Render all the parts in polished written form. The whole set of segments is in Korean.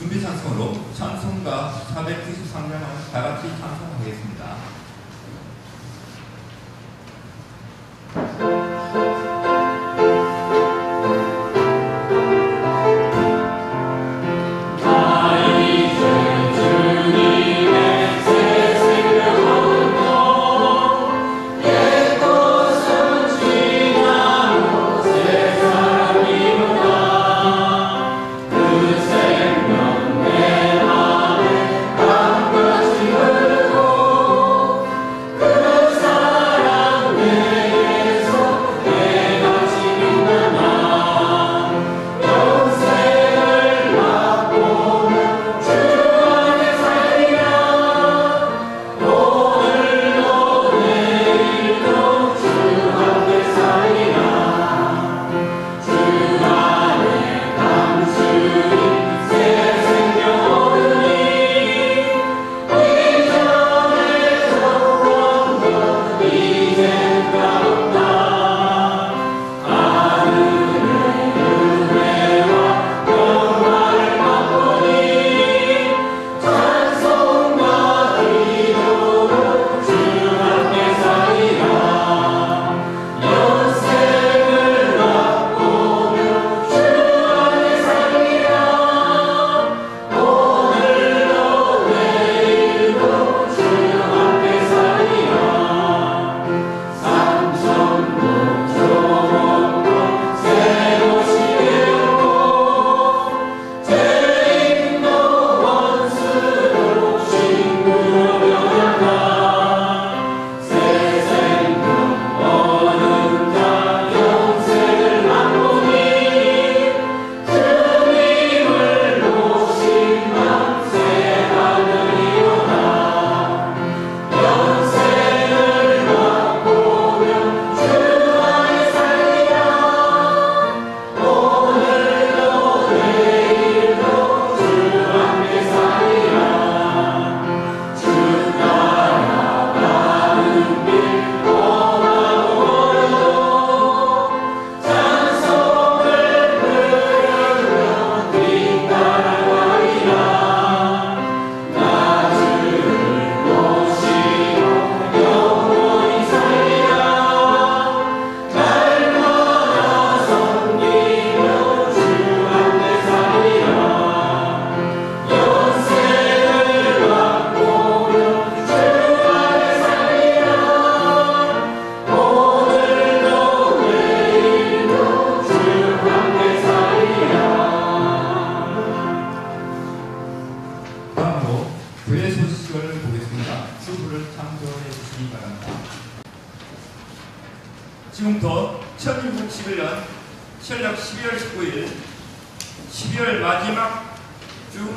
준비 찬송으로 찬송가 493장을 다같이 찬송하겠습니다. 지금부터 1611년 철력 12월 19일 12월 마지막 주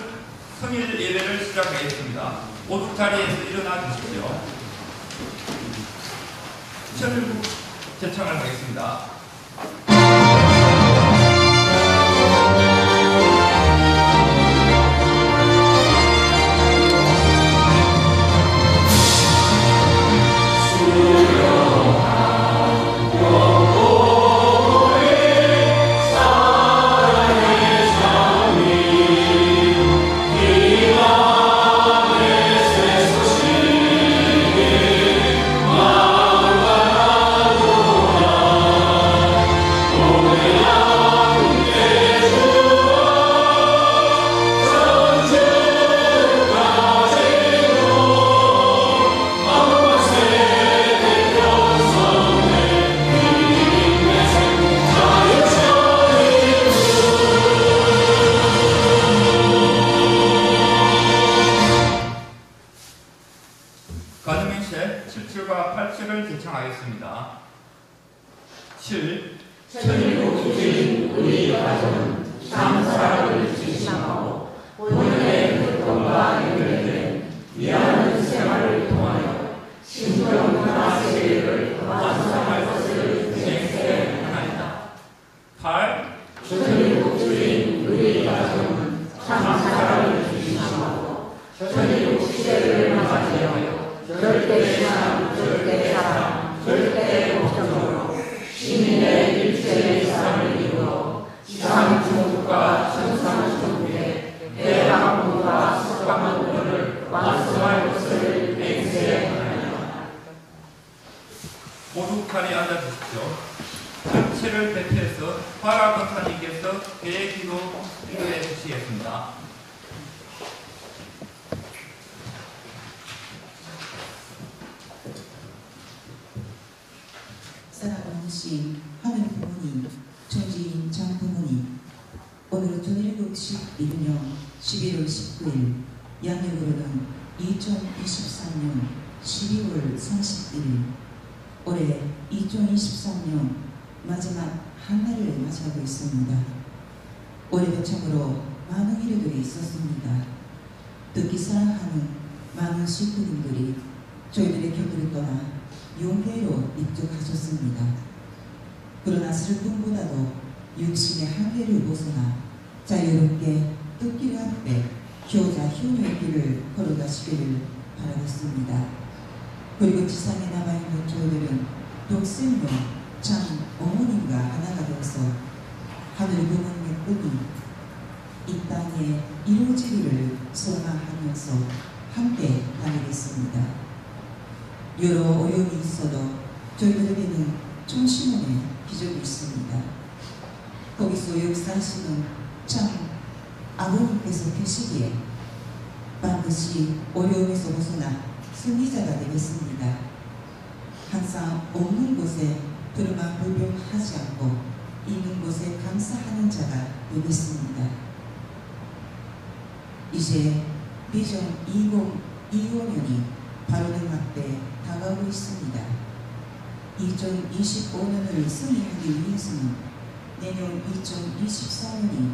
성일 예배를 시작하겠습니다. 오뚝 자리에서 일어나 주십시오. 천일국 제창을 하겠습니다. 기도 인도해 주시겠습니다. 사랑하신 하늘 부모님, 천지인 장 부모님, 오늘은 1711년 11월 19일, 양력으로는 2023년 12월 31일, 올해 2023년 마지막 한 날을 맞이하고 있습니다. 올해 배청으로 많은 일들이 있었습니다. 듣기 사랑하는 많은 식구님들이 저희들의 곁을 떠나 용계로 입국하셨습니다. 그러나 슬픔보다도 육신의 한계를 벗어나 자유롭게 뜻길 앞에 효자 효녀의 길을 걸어가시기를 바라겠습니다. 그리고 지상에 남아있는 저희들은 독생녀 참 어머님과 하나가 되어서 하늘 부모님의 꿈이 이 땅에 이루어지기를 소망하면서 함께 다니겠습니다. 여러 어려움이 있어도 저희들에게는 총신원의 기적이 있습니다. 거기서 역사하시는 참 아버님께서 계시기에 반드시 어려움에서 벗어나 승리자가 되겠습니다. 항상 없는 곳에 들어만 불평하지 않고 있는 곳에 감사하는 자가 되겠습니다. 이제 비전 2025년이 바로 눈앞에 다가오고 있습니다. 2025년을 승리하기 위해서는 내년 2024년이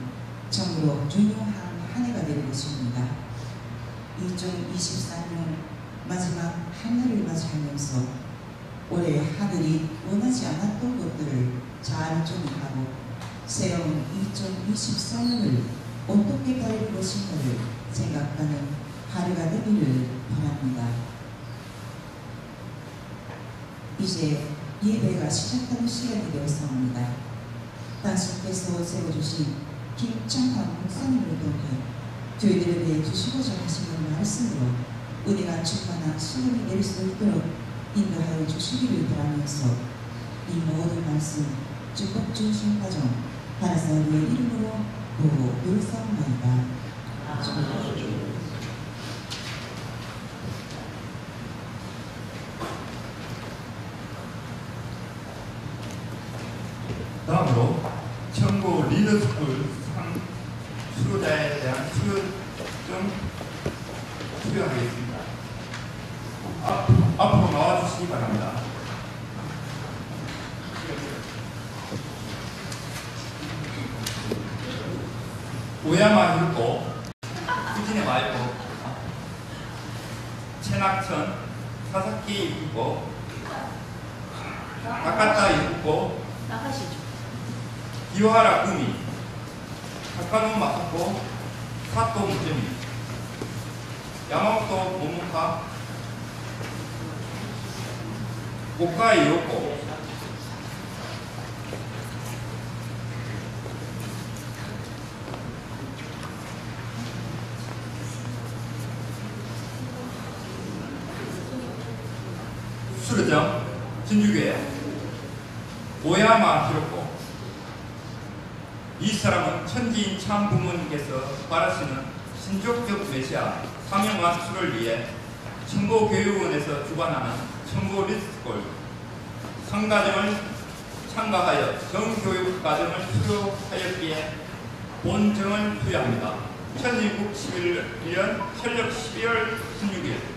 참으로 중요한 한 해가 될 것입니다. 2024년 마지막 한 해를 맞이하면서 올해 하늘이 원하지 않았던 것들을 잘 정리하고 새로운 2024년을 어떻게 가릴 것인가를 생각하는 하루가 되기를 바랍니다. 이제 예배가 시작하는 시간이 되었습니다. 당신께서 세워주신 김창환 목사님을 통해 저희들에게 주시고자 하시는 말씀으로 은혜가 충만한 시간이 될 수 있도록 인도하여 주시기를 바라면서 이 모든 말씀 축복 주신 과정 하나사의 이름으로 보고 요사옵나이다. 다음으로 청구 리더스쿨 상 수료자에 대한 수료증 수여하겠습니다. 앞으로 나와주시기 바랍니다. 오야마 유코, 후진의 와이프, 채낙천, 사사키 유코, 다카타 유코, 기와하라 구미, 타카노 마사코, 사토 무즈미, 야마모토 모모카, 오카이 요코, 수르정 진주교회 오야마 히로코. 이 사람은 천지인 참 부모님께서 바라시는 신족적 메시아 사명과 수를 위해 청고교육원에서 주관하는 청고 리스트골 상가정을 참가하여 정교육과정을 수료하였기에 본정을 부여합니다. 1911년 철력 12월 16일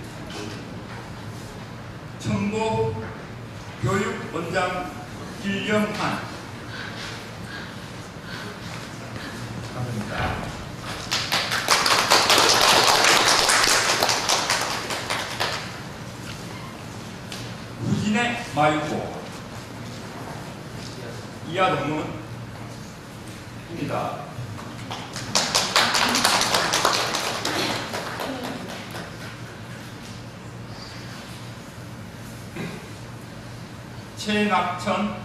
청고 교육원장 길영한 감사합니다. 우진의 마유코 이하동문입니다. 최낙천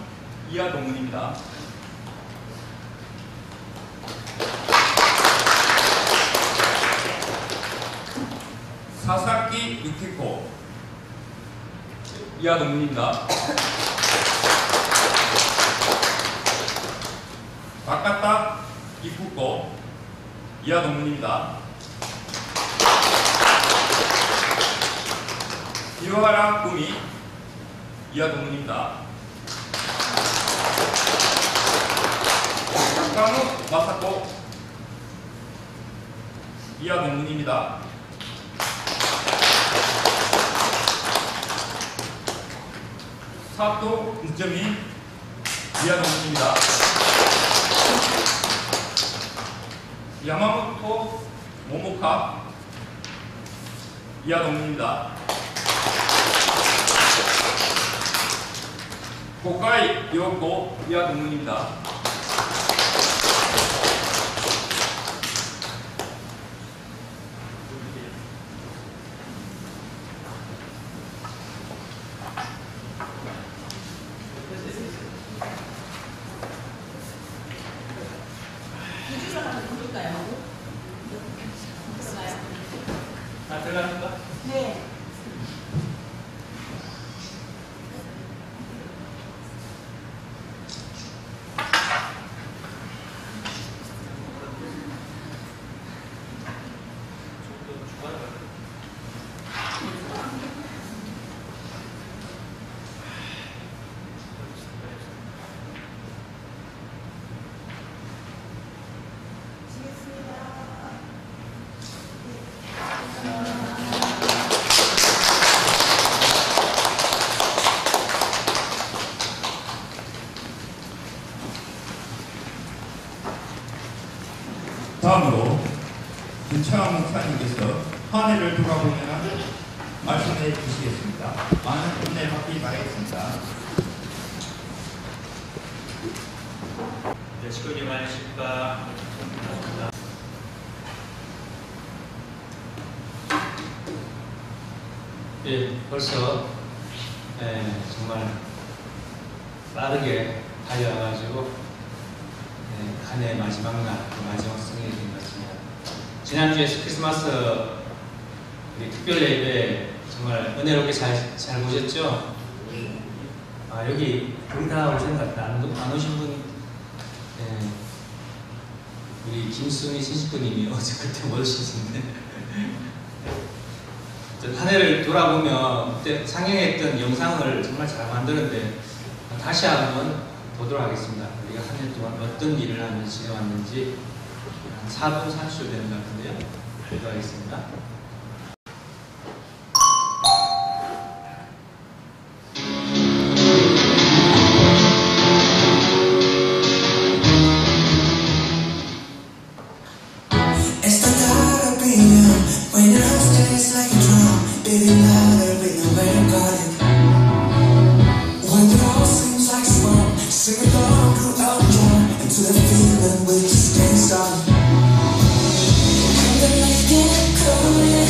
이하동문입니다. 사사키 유키코 이하동문입니다. 바카타 이쿠코 축구 이하 동문입니다. 이와라 꿈이 이하 동문입니다. 강우 마사코 이하 동문입니다. 사또 우점이 이하 동문입니다. 야마모토 모모카 이하 동문입니다. 고카이 요코 이하 동문입니다. 들어갑니까? 네. 다음으로 윤창원 목사님께서 한 해를 돌아보면 말씀해 주시겠습니다. 많은 은혜 받기 바라겠습니다. 네, 식구님 안녕하십니까. 예, 벌써 정말 빠르게 달려와가지고 한 해 마지막 날, 마지막 성일이 된 것 같습니다. 지난주에 크리스마스 우리 특별 예배 정말 은혜롭게 잘 보셨죠? 여기 거의 다 오신 것 같다. 안 오신 분, 우리 김수미 신식구님이 어제 그때 못 오셨는데 한 해를 돌아보면 그때 상영했던 영상을 정말 잘 만들었는데 다시 한번 보도록 하겠습니다. 우리가 한 해 동안 어떤 일을 하면서 지내왔는지 한 4분 30초 되는 것 같은데요. 보도록 하겠습니다. To the feeling we just can't stop. And the lights get cold.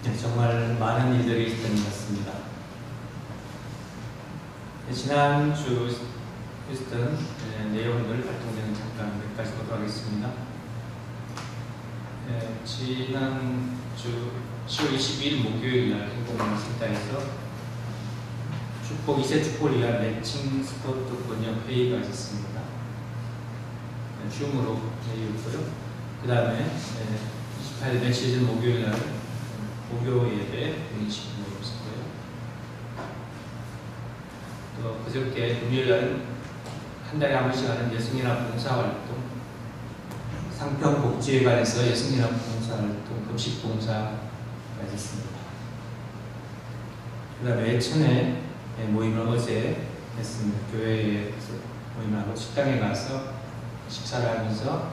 네, 정말 많은 일들이 있었던 것 같습니다. 네, 지난주 있었던 내용들, 활동들은 잠깐 몇 가지 보도록 하겠습니다. 지난주 10월 22일 목요일 날 행복문화센터에서 축복 2세 축복을 위한 매칭 스포트 번역 회의가 있었습니다. 줌으로 회의였고요. 그 다음에 28일 며칠 전 목요일 날 목요 예배 20분으로 있었고요. 또 그저께 금요일 날은 한 달에 한 번씩 하는 여성연합 봉사활동, 상평복지회관에서 여성연합 봉사활동, 급식봉사가 있었습니다. 그 다음에 예천에 모임을 어제 했습니다. 교회에서 모임을 하고 식당에 가서 식사를 하면서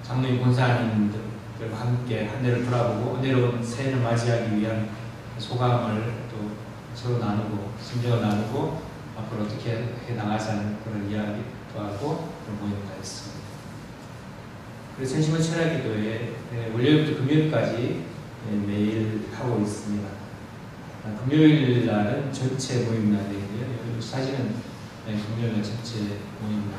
장로님 권사님들과 함께 한 해를 돌아보고 은혜로운 새해를 맞이하기 위한 소감을 또 서로 나누고 심정을 나누고 앞으로 어떻게 해 나가자는 그런 이야기도 하고 그런 모임을 가졌습니다. 그래서 전심원 철학기도회 월요일부터 금요일까지 매일 하고 있습니다. 금요일 날은 전체 모임 날이고요. 사진은 금요일 날 전체 모임 날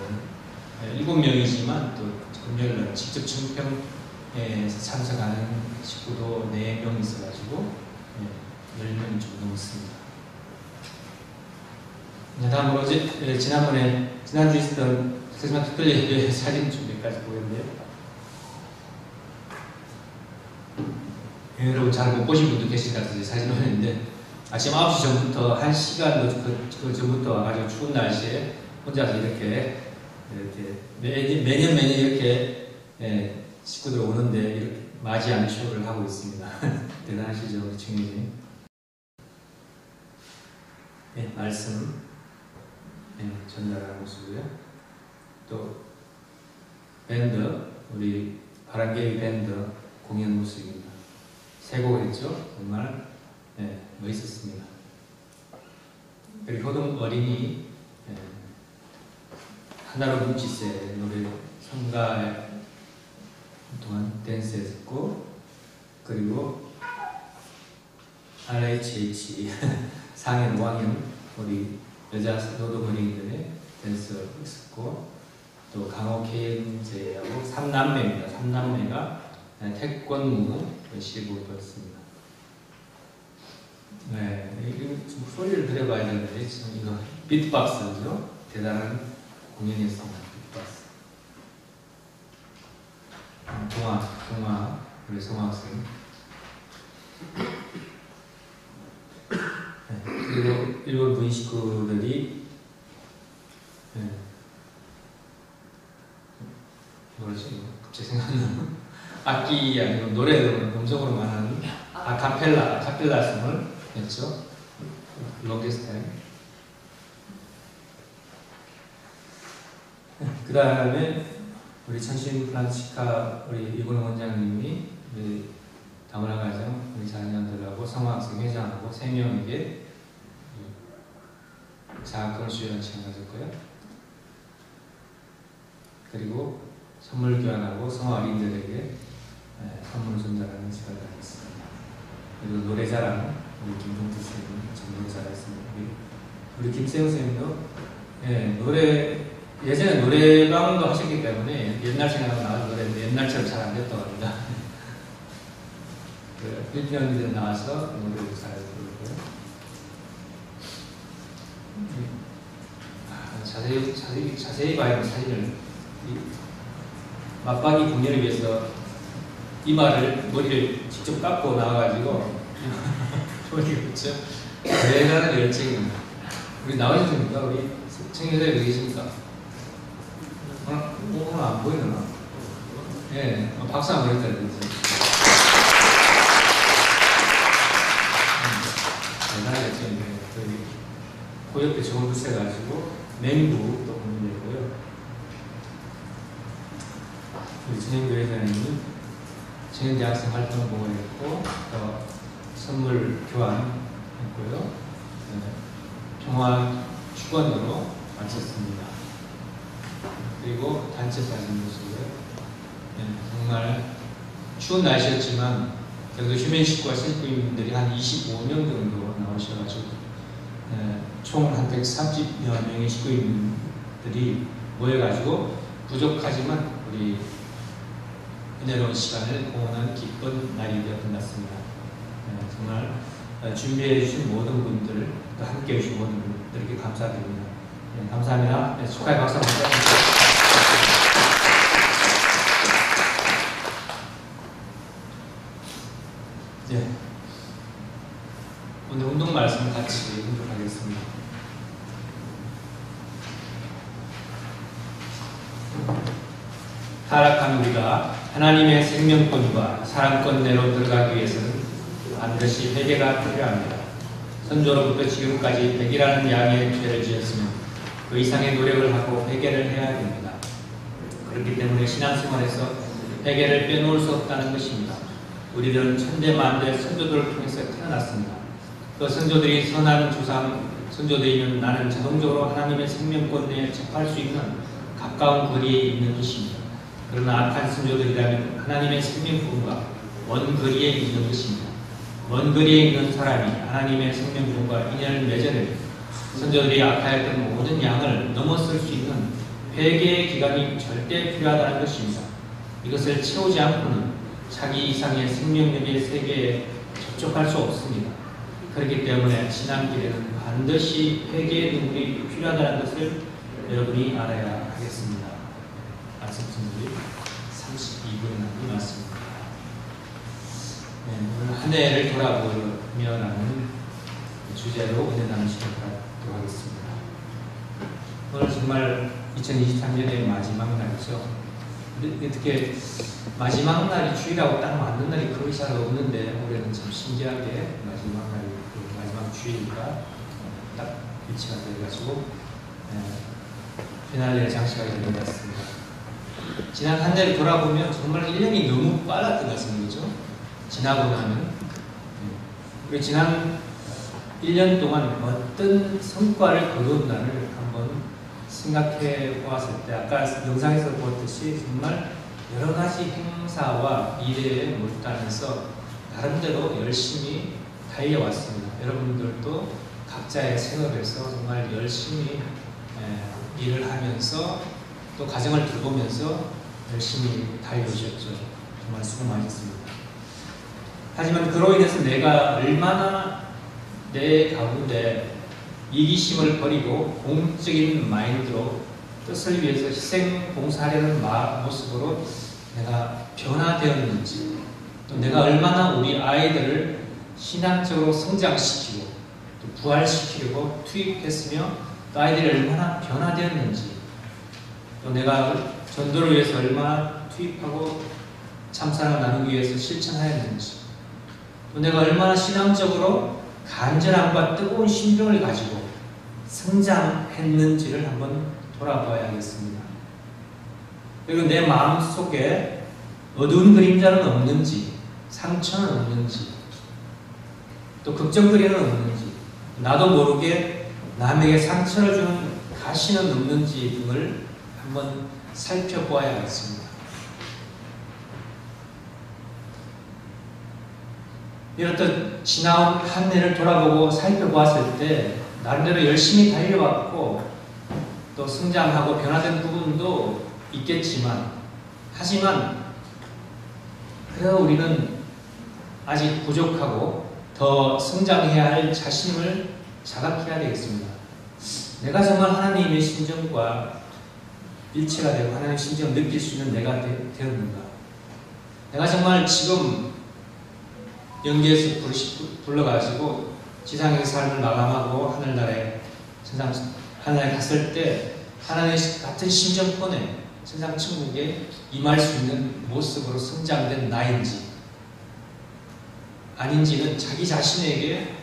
7명이지만 또 금요일 날 직접 청평에서 참석하는 식구도 4명 있어가지고 10명이 좀 넘었습니다. 다음으로 어제 지난주에 있었던 크리스마스 특별 예배 사진 좀 몇 가지 보였는데요. 여러분 잘 못 보신 분도 계실 것 같아서 사진 올렸는데 아침 9시 전부터 1시간 그 전부터 와가지고 추운 날씨에 혼자서 이렇게 매년 이렇게 식구들 오는데 이렇게 맞이하는 쇼를 하고 있습니다. 대단하시죠, 우리 청년님. 말씀 전달하는 모습이고요. 또 밴드, 우리 바람개비 밴드 공연 모습입니다. 세 곡을 했죠. 정말 멋있었습니다. 그리고 효동 어린이 하나로 뭉치세 노래 성가 동안 댄스 했고, 그리고 RHH 상현 왕현 우리 여자 노동 어린이들의 댄스 있었고, 또 강호 KMJ하고 3남매입니다. 3남매가 태권무 시를 보였습니다. 이거 소리를 들어봐야 되는데 이거 비트박스죠. 대단한 공연이었습니다. 비트박스. 동화 우리 성학생. 그리고 일본 부인 식구들이 뭐지? 갑자기 생각나. 악기 아니고 노래로 음성으로만 하는 아카펠라 숨을 했죠. 롱게스트 타임. 그 다음에 우리 천신 프란치카 우리 일본 원장님이 우리 다문화 가정 우리 자녀들하고 성화학생 회장하고 3명에게 장학금을 수여하는 시간을 가졌고요. 그리고 선물 교환하고 성화 어린이들에게 선물을 전달하는 시간을 가졌습니다. 그리고 노래자랑 우리 김동주 선생님 정말 잘했습니다. 우리 김세웅 선생님도 예전에 노래방도 하셨기 때문에 옛날 생각나서 나와서 노래인데 옛날처럼 잘 안 됐다고 합니다. 필리핀 언니들 나와서 노래도 잘 부르고요. 자세히 봐야 하는 사진을 맞박이 공연을 위해서 머리를 직접 깎고 나와가지고 머리가 그렇죠? 대단한 열정입니다. 우리 나오셨습니까? 우리 청년들 여기 계십니까? 오늘 안 보이나? 박수 한번 해줘야 되지. 대단한 열정인데 고역대 좋은 붓 해가지고 맹부 또 공연되고요. 우리 전현교회장님이 청년대학생 활동 공헌했고, 또 선물 교환했고요. 평화 축원으로 마쳤습니다. 그리고 단체 사진 모습을 정말 추운 날씨였지만 그래도 휴men식구와 신부님들이 한 25명 정도 나오셔가지고 총 한 130여 명의 식구인들이 모여가지고 부족하지만 우리 은혜로운 시간을 공헌한 기쁜 날이 되었던 것 같습니다. 정말 준비해 주신 모든 분들, 또 함께 해주신 모든 분들에게 감사드립니다. 감사합니다. 축하의 박수 한번 부탁드립니다. 네. 오늘 운동 말씀 같이 공독하겠습니다. 타락한 우리가 하나님의 생명권과 사랑권 내로 들어가기 위해서는 반드시 회개가 필요합니다. 선조로부터 지금까지 100이라는 양의 죄를 지었으면 그 이상의 노력을 하고 회개를 해야 됩니다. 그렇기 때문에 신앙생활에서 회개를 빼놓을 수 없다는 것입니다. 우리들은 천대만대 선조들을 통해서 태어났습니다. 그 선조들이 선한 조상, 선조들이면 나는 자동적으로 하나님의 생명권 내에 접할 수 있는 가까운 거리에 있는 것입니다. 그러나 악한 선조들이라면 하나님의 생명권과 먼 거리에 있는 것입니다. 먼 거리에 있는 사람이 하나님의 생명권과 인연을 맺어내고 선조들이 악하였던 모든 양을 넘어설 수 있는 회개의 기간이 절대 필요하다는 것입니다. 이것을 채우지 않고는 자기 이상의 생명력의 세계에 접촉할 수 없습니다. 그렇기 때문에 신앙길에는 반드시 회개의 눈물이 필요하다는 것을 여러분이 알아야 하겠습니다. 말씀 준비 32분 남았습니다. 오늘 한 해를 돌아보며라는 주제로 은혜 나누는 시간을 갖도록 하겠습니다. 오늘 정말 2023년의 마지막 날이죠. 어떻게 마지막 날이 주일하고 딱 맞는 날이 거의 잘 없는데 올해는 참 신기하게 마지막 날이 마지막 주일과 딱 위치가 되어가지고 피날레 장식하게 된 것 같습니다. 지난 한 해를 돌아보면 정말 1년이 너무 빨랐던 것 같습니다. 그죠? 지나고 나면 우리 지난 1년 동안 어떤 성과를 거두었나를 한번 생각해 보았을 때 아까 영상에서 보았듯이 정말 여러 가지 행사와 일에 몰두하면서 나름대로 열심히 달려왔습니다. 여러분들도 각자의 생업에서 정말 열심히 일을 하면서 또 가정을 돌보면서 열심히 달려오셨죠. 정말 수고 많으셨습니다. 하지만 그로 인해서 내가 얼마나 내 가운데 이기심을 버리고 공적인 마인드로 뜻을 위해서 희생 봉사하려는 모습으로 내가 변화되었는지, 또 내가 얼마나 우리 아이들을 신앙적으로 성장시키고 또 부활시키려고 투입했으며 또 아이들이 얼마나 변화되었는지, 또 내가 전도를 위해서 얼마나 투입하고 참사랑을 나누기 위해서 실천하였는지, 또 내가 얼마나 신앙적으로 간절함과 뜨거운 심정을 가지고 성장했는지를 한번 돌아봐야겠습니다. 그리고 내 마음속에 어두운 그림자는 없는지, 상처는 없는지, 또 걱정거리는 없는지, 나도 모르게 남에게 상처를 주는 가시는 없는지 등을 한번 살펴보아야겠습니다. 이렇듯 지나온 한 해를 돌아보고 살펴보았을 때 나름대로 열심히 달려왔고 또 성장하고 변화된 부분도 있겠지만, 하지만 그래도 우리는 아직 부족하고 더 성장해야 할 자신을 자각해야 되겠습니다. 내가 정말 하나님의 심정과 일치가 되고 하나님의 심정을 느낄 수 있는 내가 되었는가? 내가 정말 지금 영계에서 불러가지고 지상의 삶을 마감하고 하늘나라에 갔을 때 하나님의 같은 심정권에 세상 천국에 임할 수 있는 모습으로 성장된 나인지 아닌지는 자기 자신에게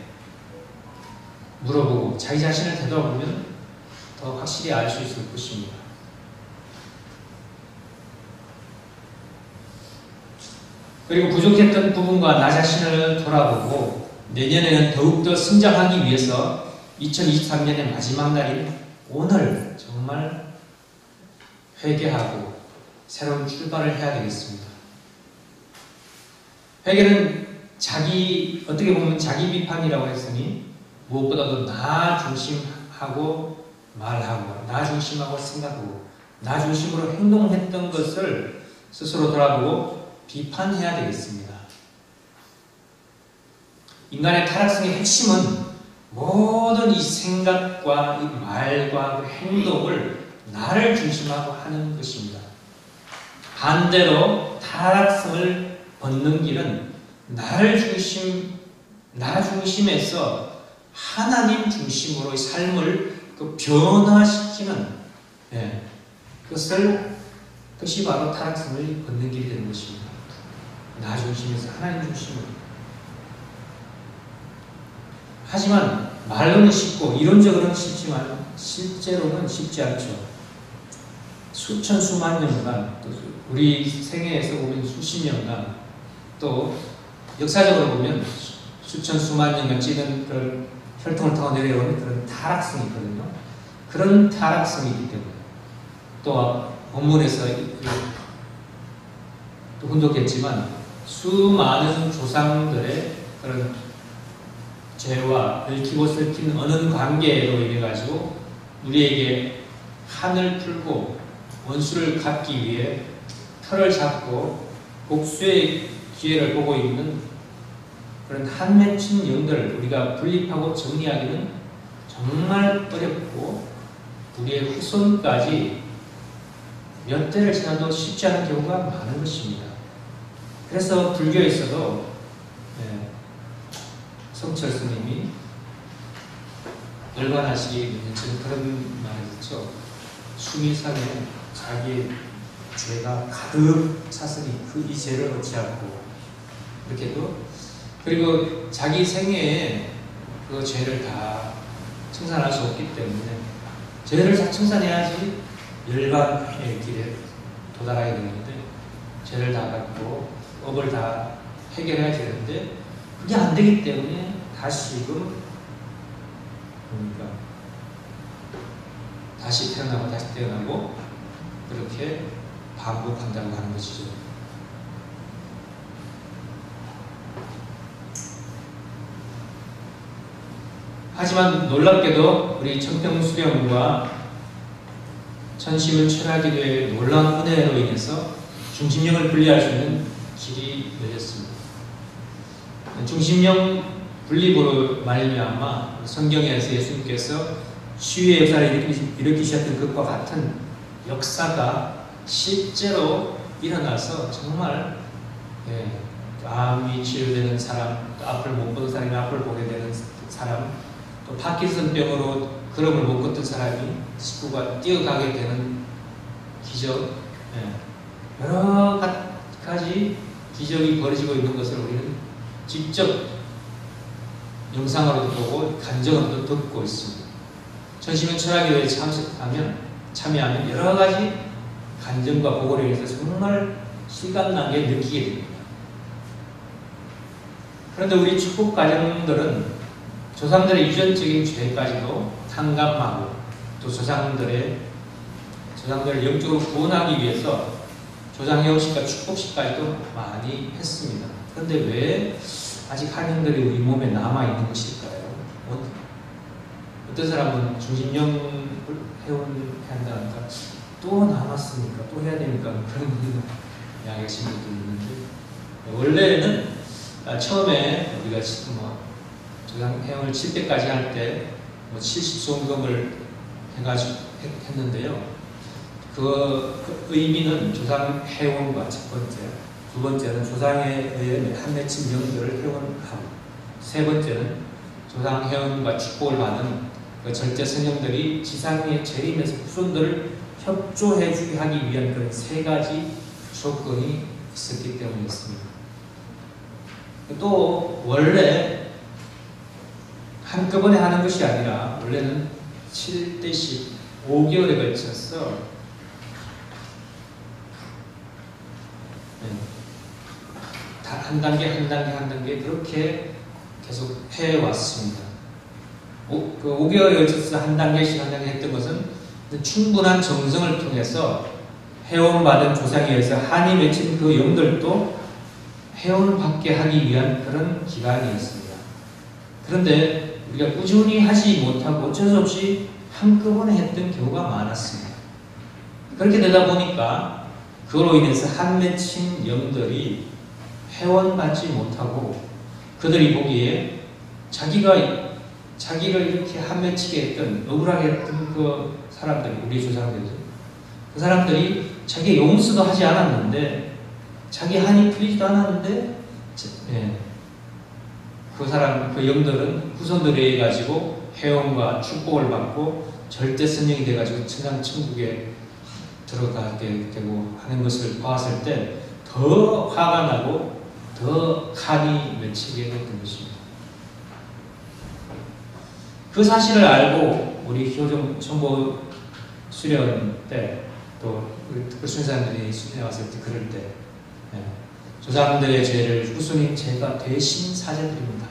물어보고 자기 자신을 되돌아보면 더 확실히 알 수 있을 것입니다. 그리고 부족했던 부분과 나 자신을 돌아보고 내년에는 더욱더 성장하기 위해서 2023년의 마지막 날인 오늘 정말 회개하고 새로운 출발을 해야 되겠습니다. 회개는 어떻게 보면 자기 비판이라고 했으니 무엇보다도 나 중심하고 말하고, 나 중심하고 생각하고, 나 중심으로 행동했던 것을 스스로 돌아보고 비판해야 되겠습니다. 인간의 타락성의 핵심은 모든 이 생각과 이 말과 그 행동을 나를 중심하고 하는 것입니다. 반대로 타락성을 벗는 길은 나 중심에서 하나님 중심으로의 삶을 변화시키는 그것이 바로 타락성을 벗는 길이 되는 것입니다. 나 중심에서 하나님 중심으로. 하지만 말로는 쉽고 이론적으로는 쉽지만 실제로는 쉽지 않죠. 수천 수만 년간, 또 우리 생애에서 보면 수십 년간, 또 역사적으로 보면 수천 수만 년간 찌든 그런 혈통을 타고 내려오는 그런 타락성이 있거든요. 그런 타락성이 있기 때문에 또 본문에서 또 훈독했지만 수많은 조상들의 그런 죄와 얽히고 설킨 어느 관계로 인해 가지고 우리에게 한을 풀고 원수를 갚기 위해 털을 잡고 복수의 기회를 보고 있는 그런 한 맺힌 영들을 우리가 분립하고 정리하기는 정말 어렵고 우리의 후손까지 몇 대를 지나도 쉽지 않은 경우가 많은 것입니다. 그래서 불교에서도 성철 스님이 열반하시기 전에 그런 말을 했죠. 수미산에 자기 죄가 가득 찼으니 이 죄를 어찌하고, 이렇게도, 그리고 자기 생애에 그 죄를 다 청산할 수 없기 때문에 죄를 다 청산해야지 열반의 길에 도달하게 되는데, 죄를 다 갚고 업을 다 해결해야 되는데 그게 안 되기 때문에 다시금 다시 태어나고 그렇게 반복한다고 하는 것이죠. 하지만 놀랍게도 우리 청평수령과 천심은 철학기도의 놀라운 은혜로 인해서 중심령을 분리할 수 있는 길이 열렸습니다. 중심령 분립으로 말미암아 성경에서 예수님께서 시위의 역사를 일으키셨던 것과 같은 역사가 실제로 일어나서 정말 암이 치료되는 사람, 또 앞을 못 보는 사람이 앞을 보게 되는 사람, 또 파킨슨병으로 걸음을 못 걷던 사람이 식구가 뛰어가게 되는 기적, 여러 가지 기적이 벌어지고 있는 것을 우리는 직접 영상으로도 보고 간정으로도 듣고 있습니다. 천심은 철학교회에 참여하면 여러 가지 간정과 보고를 위해서 정말 실감나게 느끼게 됩니다. 그런데 우리 축복 가정들은 조상들의 유전적인 죄까지도 탕감하고 또 조상들을 영적으로 구원하기 위해서 조상형식과 축복식까지도 많이 했습니다. 그런데 왜 아직 한형들이 우리 몸에 남아있는 것일까요? 어떤 사람은 중심령 회원한다니까 또 남았으니까 또 해야 되니까 그런 분들 계신 분도 있는데, 원래는 처음에 우리가 조상 회원을 칠 때까지 할 때 70송금을 해가지고 했는데요. 그 의미는 조상 회원과 첫 번째, 두 번째는 조상에 의해 한 맺힌 영들을 회원하고, 세 번째는 조상 회원과 축복을 받은 그 절제 성령들이 지상에 재림해서 후손들을 협조해주게 하기 위한 그런 세 가지 조건이 있었기 때문이었습니다. 또 원래 한꺼번에 하는 것이 아니라 원래는 7대씩 5개월에 걸쳐서 한 단계 그렇게 계속 해왔습니다. 그 5개월에 걸쳐서 한 단계씩 했던 것은 충분한 정성을 통해서 회원받은 조상에 의해서 한이 맺힌 그 영들도 회원을 받게 하기 위한 그런 기간이었습니다. 그런데 우리가 꾸준히 하지 못하고 어쩔 수 없이 한꺼번에 했던 경우가 많았습니다. 그렇게 되다 보니까 그로 인해서 한 맺힌 영들이 회원받지 못하고 그들이 보기에 자기를 이렇게 한 맺히게 했던, 억울하게 했던 그 사람들이, 우리 조상들이죠. 그 사람들이 자기 용서도 하지 않았는데, 자기 한이 풀리지도 않았는데, 그 영들은 후손들에 의해 가지고 회원과 축복을 받고 절대 선영이 돼가지고 천국에 들어가게 되고 하는 것을 봤을 때 더 화가 나고 더 한이 맺히게 됐던 것입니다. 그 사실을 알고 우리 효정 정보 수련 때 또 특별순사님들이 수련에 왔을 때 그럴 때 조상들의 죄를 후손인 제가 대신 사죄드립니다.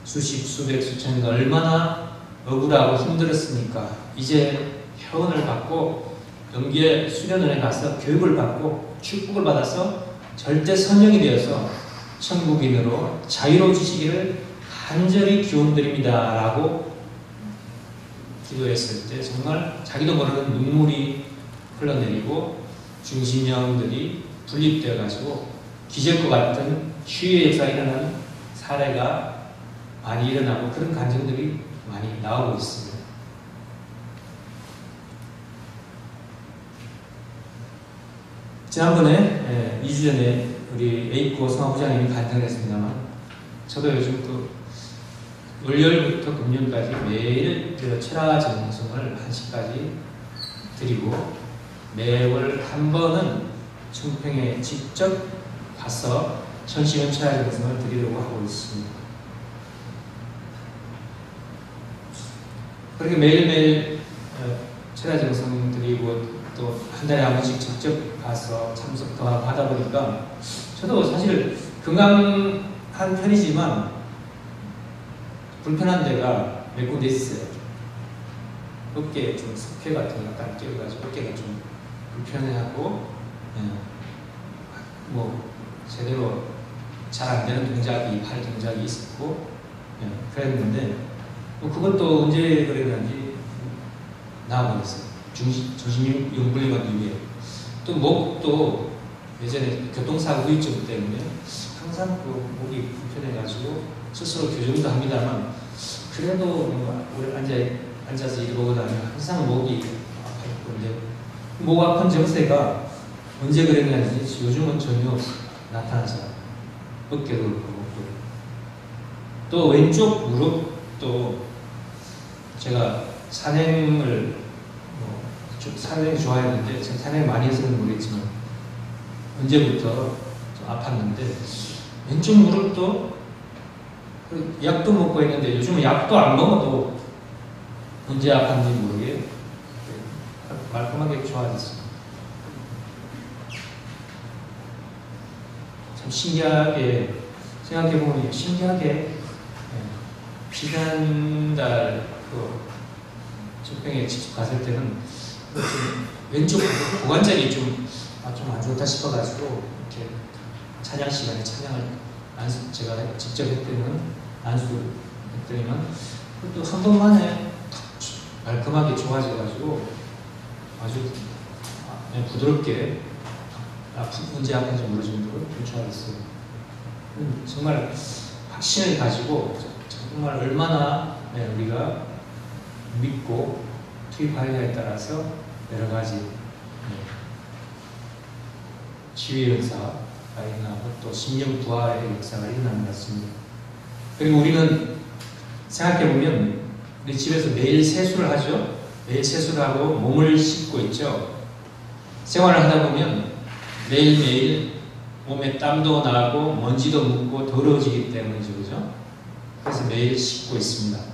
수십 수백 수천 년 얼마나 억울하고 힘들었으니까 이제 회원을 받고 영계 수련원에 가서 교육을 받고 축복을 받아서 절대 선영이 되어서 천국인으로 자유로워지시기를 간절히 기원드립니다 라고 기도했을 때 정말 자기도 모르는 눈물이 흘러내리고 중심령들이 분립되어 가지고 기적과 같은 치유의 역사가 일어나는 사례가 많이 일어나고 그런 간증들이 많이 나오고 있습니다. 지난번에 2주 전에 우리 에이코 성화부장님이 간증을 했습니다만 저도 요즘 또 월요일부터 금요일까지 매일 철야 정성을 1시까지 드리고 매월 한 번은 청평에 직접 가서 천시면 철야 정성을 드리려고 하고 있습니다. 그렇게 매일매일 철야 정성 드리고 또 한 달에 한 번씩 직접 가서 참석도 하고 하다 보니까 저도 사실 건강한 편이지만 불편한 데가 몇 군데 있어요. 어깨에 좀 석회 같은 거 약간 끼어가지고 어깨가 좀 불편해하고 뭐 제대로 잘 안 되는 동작이 팔 동작이 있었고 그랬는데 그것도 언제 그랬는지 나아버렸어요. 정신용불리관 이후에 또 목도 예전에 교통사고 후유증 때문에 항상 그 목이 불편해가지고 스스로 교정도 합니다만 그래도 오래 앉아서 일을 보고 다니면 항상 목이 아팠는데 목 아픈 증세가 언제 그랬는지 요즘은 전혀 나타나지 않아요. 어깨도 그렇고 목도 또 왼쪽 무릎도 제가 산행을 산행 좋아했는데 제가 산행 많이 해서는 모르겠지만 언제부터 좀 아팠는데 왼쪽 무릎도 약도 먹고 있는데 요즘은 약도 안 먹어도 언제 아팠는지 모르게 말끔하게 좋아졌습니다. 참 신기하게 생각해보면 신기하게 지난달 청평에 직접 갔을 때는 왼쪽 고관절이 좀 안 좋다 싶어가지고 이렇게 찬양 시간에 찬양을 제가 직접 했더니만 안수했더니만 또 한 번만에 말끔하게 좋아져가지고 아주 부드럽게 언제 아픈지 모를 정도로 좀 좋아졌어요. 정말 확신을 가지고 정말 얼마나 우리가 믿고 투입하느냐에 따라서 여러 가지 치유의 역사가 일어나고 또 심령 부활의 역사가 일어나는 것 같습니다. 그리고 우리는 생각해보면 우리 집에서 매일 세수를 하죠. 매일 세수를 하고 몸을 씻고 있죠. 생활을 하다 보면 매일매일 몸에 땀도 나고 먼지도 묻고 더러워지기 때문이죠. 그죠? 그래서 매일 씻고 있습니다.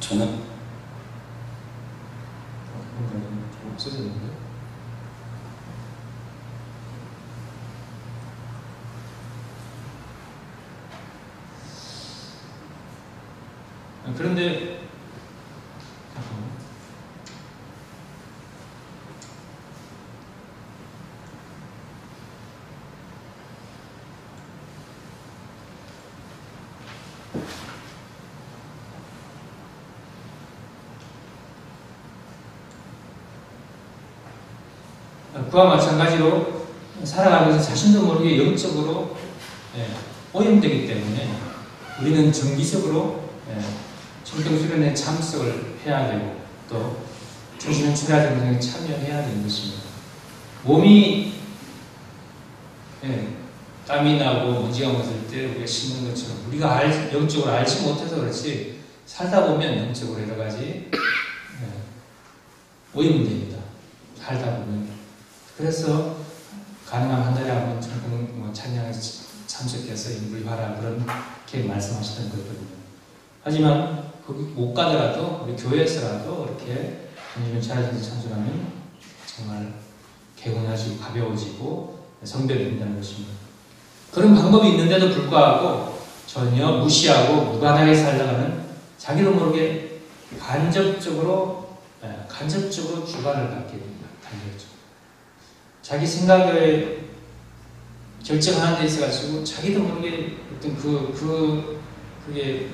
저는 좀 없어졌는데? 그런데 그와 마찬가지로 살아가면서 자신도 모르게 영적으로 오염되기 때문에 우리는 정기적으로 성경수련회 참석을 해야 되고 또 청소년 출야정상에 참여해야 되는 것입니다. 몸이 땀이 나고 먼지가 묻을 때 우리가 씻는 것처럼 우리가 영적으로 알지 못해서 그렇지 살다 보면 영적으로 여러 가지 오염이 됩니다. 살다 보면. 그래서 가능하면 한 달에 한 번 찬양에 참석해서 인불하라 그렇게 말씀하시던 거거든요. 하지만 거기 못 가더라도 우리 교회에서라도 이렇게 청소년 차례전에 참석하면 정말 개운하시고 가벼워지고 성별이 된다는 것입니다. 그런 방법이 있는데도 불구하고 전혀 무시하고 무관하게 살다가는 자기도 모르게 간접적으로 주관을 갖게 됩니다. 간접적으로. 자기 생각을 결정하는 데 있어가지고 자기도 모르게 어떤 그게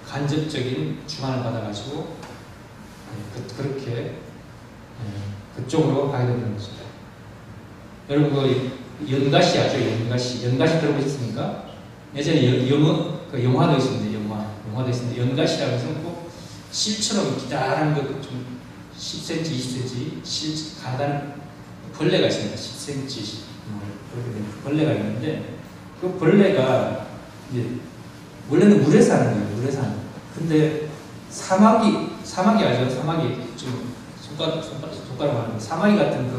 간접적인 주관을 받아가지고 그렇게 그쪽으로 가게 되는 것입니다. 여러분 연가시 아죠? 연가시 들어보셨습니까? 예전에 영화도 있었는데 영화도 있었는데 연가시라고 해서 꼭 실처럼 기다란 좀 10cm, 20cm 가다란 벌레가 있습니다. 10cm 그렇게 된 벌레가 있는데 그 벌레가 이제 원래는 물에 사는 거예요. 물에 사는. 근데 사마귀 알죠? 사마귀 좀 손가락 하는 사마귀 같은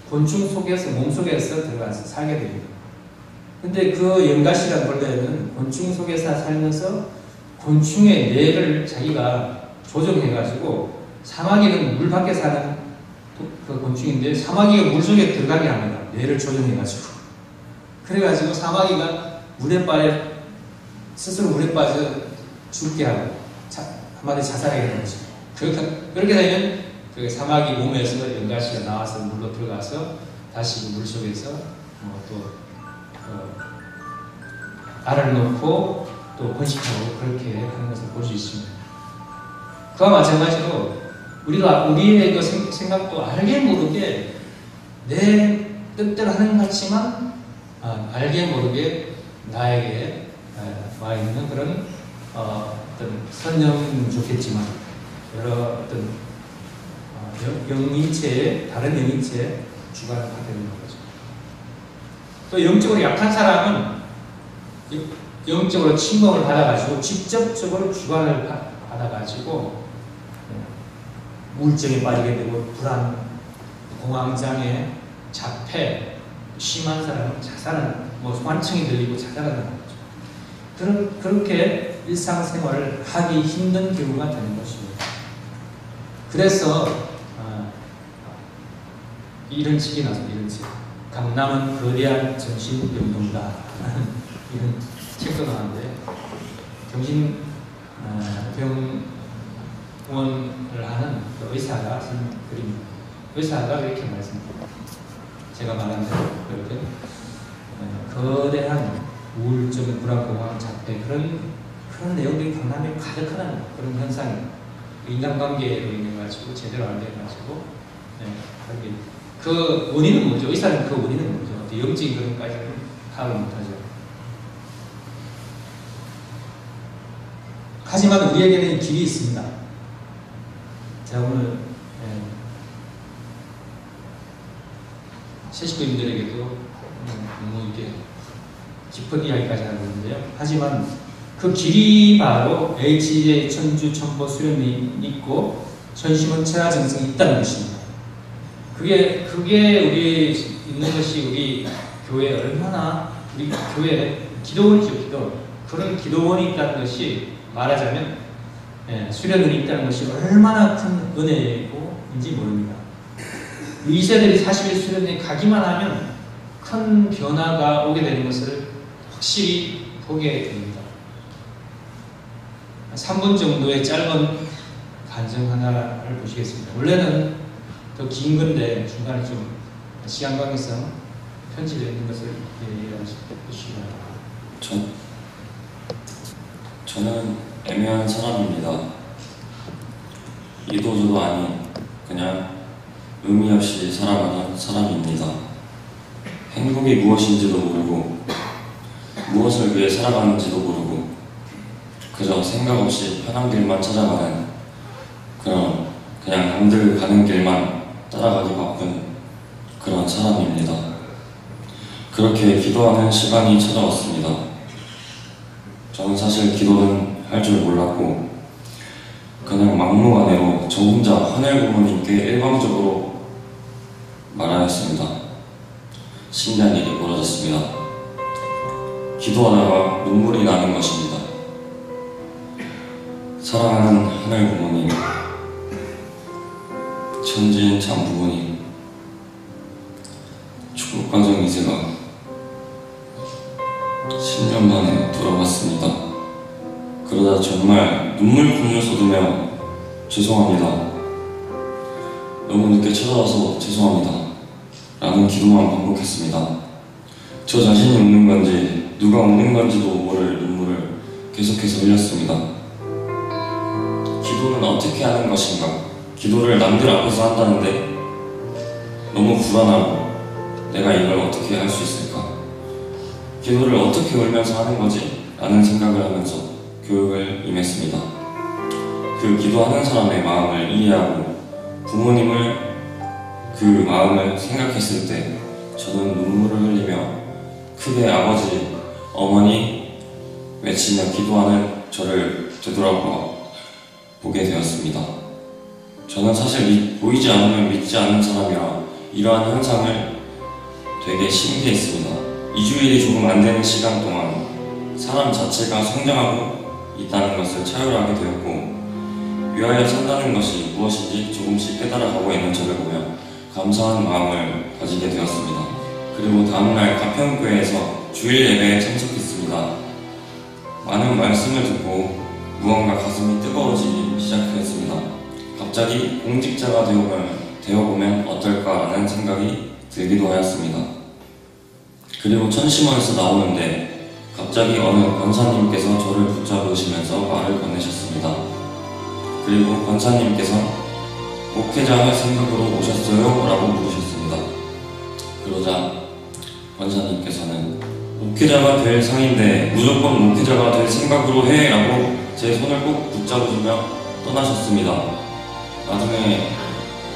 곤충 속에서 몸 속에서 들어가서 살게 됩니다. 근데 그 연가시라는 벌레는 곤충 속에서 살면서 곤충의 뇌를 자기가 조정해가지고 사마귀는 물 밖에 사는 그 곤충인데 사마귀가 물 속에 들어가게 합니다. 뇌를 조정해가지고. 그래가지고 사마귀가 스스로 물에 빠져 죽게 하고 한마디 자살하게 되는 거죠. 그렇게 되면 그 사마귀 몸에서 연가시가 나와서 물로 들어가서 다시 물 속에서 알을 놓고 또 번식하고 그렇게 하는 것을 볼 수 있습니다. 그와 마찬가지로 우리의 그 생각도 알게 모르게 내 뜻대로 하는 것 같지만 알게 모르게 나에게 와 있는 그런 어떤 선념은 좋겠지만 여러 어떤 다른 영인체에 주관을 하게 되는 거죠. 또 영적으로 약한 사람은 영적으로 침범을 받아가지고 직접적으로 주관을 받아가지고 우울증에 빠지게 되고 불안, 공황장애, 자폐, 심한 사람은 자살은 환청이 들리고 자살하는 거죠. 그렇게 일상생활을 하기 힘든 경우가 되는 것입니다. 그래서 이런 책이 나왔습니다. 이런 책. 강남은 거대한 정신병동이다. 이런 책도 나왔는데 병원을 하는 그 의사가 쓴 글입니다. 의사가 이렇게 말씀합니다. 제가 말한 대로 그렇게 거대한 우울증, 불안, 공황, 자폐 그런 내용들이 강남에 가득하다는 그런 현상이 인간관계로 인해 가지고 제대로 안 돼 가지고 그 원인은 뭐죠? 의사는 그 원인은 뭐죠? 영적인 그런 까지는 파악을 못하죠. 하지만 우리에게는 길이 있습니다. 제가 오늘 새 식구님들에게도 너무 이렇게 깊은 이야기까지 하고 있는데요. 하지만 그 길이 바로 HJ 천주 천보 수련이 있고 전심은 체화 정성이 있다는 것입니다. 그게 우리 있는 것이 우리 교회 얼마나 우리 교회 기도원이죠. 기도. 그런 기도원이 있다는 것이 말하자면 수련원이 있다는 것이 얼마나 큰 은혜인지 모릅니다. 2세들이 40일 수련회에 가기만 하면 큰 변화가 오게 되는 것을 확실히 보게 됩니다. 3분 정도의 짧은 간증 하나를 보시겠습니다. 원래는 더 긴 건데 중간에 좀 시간 관계상 편집되어 있는 것을 보시기 바랍니다. 저는 애매한 사람입니다. 이도저도 아닌 그냥 의미 없이 살아가는 사람입니다. 행복이 무엇인지도 모르고 무엇을 위해 살아가는지도 모르고 그저 생각 없이 편한 길만 찾아가는 그냥 남들 가는 길만 따라가기 바쁜 그런 사람입니다. 그렇게 기도하는 시간이 찾아왔습니다. 저는 사실 기도는 할 줄 몰랐고 그냥 막무가내로 저 혼자 하늘 부모님께 일방적으로 말하였습니다. 신기한 일이 벌어졌습니다. 기도하다가 눈물이 나는 것입니다. 사랑하는 하늘 부모님, 천지인 참 부모님, 축복과정 이세가 10년 만에 돌아왔습니다. 그러다 정말 눈물 쏟으며 죄송합니다. 너무 늦게 찾아와서 죄송합니다. 라는 기도만 반복했습니다. 저 자신이 우는 건지 누가 우는 건지도 모를 눈물을 계속해서 흘렸습니다. 기도는 어떻게 하는 것인가? 기도를 남들 앞에서 한다는데 너무 불안하고 내가 이걸 어떻게 할 수 있을까? 기도를 어떻게 울면서 하는 거지? 라는 생각을 하면서 교육을 임했습니다. 그 기도하는 사람의 마음을 이해하고 부모님을 그 마음을 생각했을 때 저는 눈물을 흘리며 크게 아버지, 어머니 외치며 기도하는 저를 되돌아보게 되었습니다. 저는 사실 보이지 않으면 믿지 않는 사람이라 이러한 현상을 되게 신기했습니다. 2주일이 조금 안 되는 시간 동안 사람 자체가 성장하고 있다는 것을 차유하게 되었고 위하여 산다는 것이 무엇인지 조금씩 깨달아가고 있는 저를 보며 감사한 마음을 가지게 되었습니다. 그리고 다음날 가평교회에서 주일 예배에 참석했습니다. 많은 말씀을 듣고 무언가 가슴이 뜨거워지기 시작했습니다. 갑자기 공직자가 되어보면 어떨까라는 생각이 들기도 하였습니다. 그리고 천심원에서 나오는데 갑자기 어느 권사님께서 저를 붙잡으시면서 말을 건네셨습니다. 그리고 권사님께서 목회자 할 생각으로 오셨어요? 라고 물으셨습니다. 그러자 권사님께서는 목회자가 될 상인데 무조건 목회자가 될 생각으로 해! 라고 제 손을 꼭 붙잡으시며 떠나셨습니다. 나중에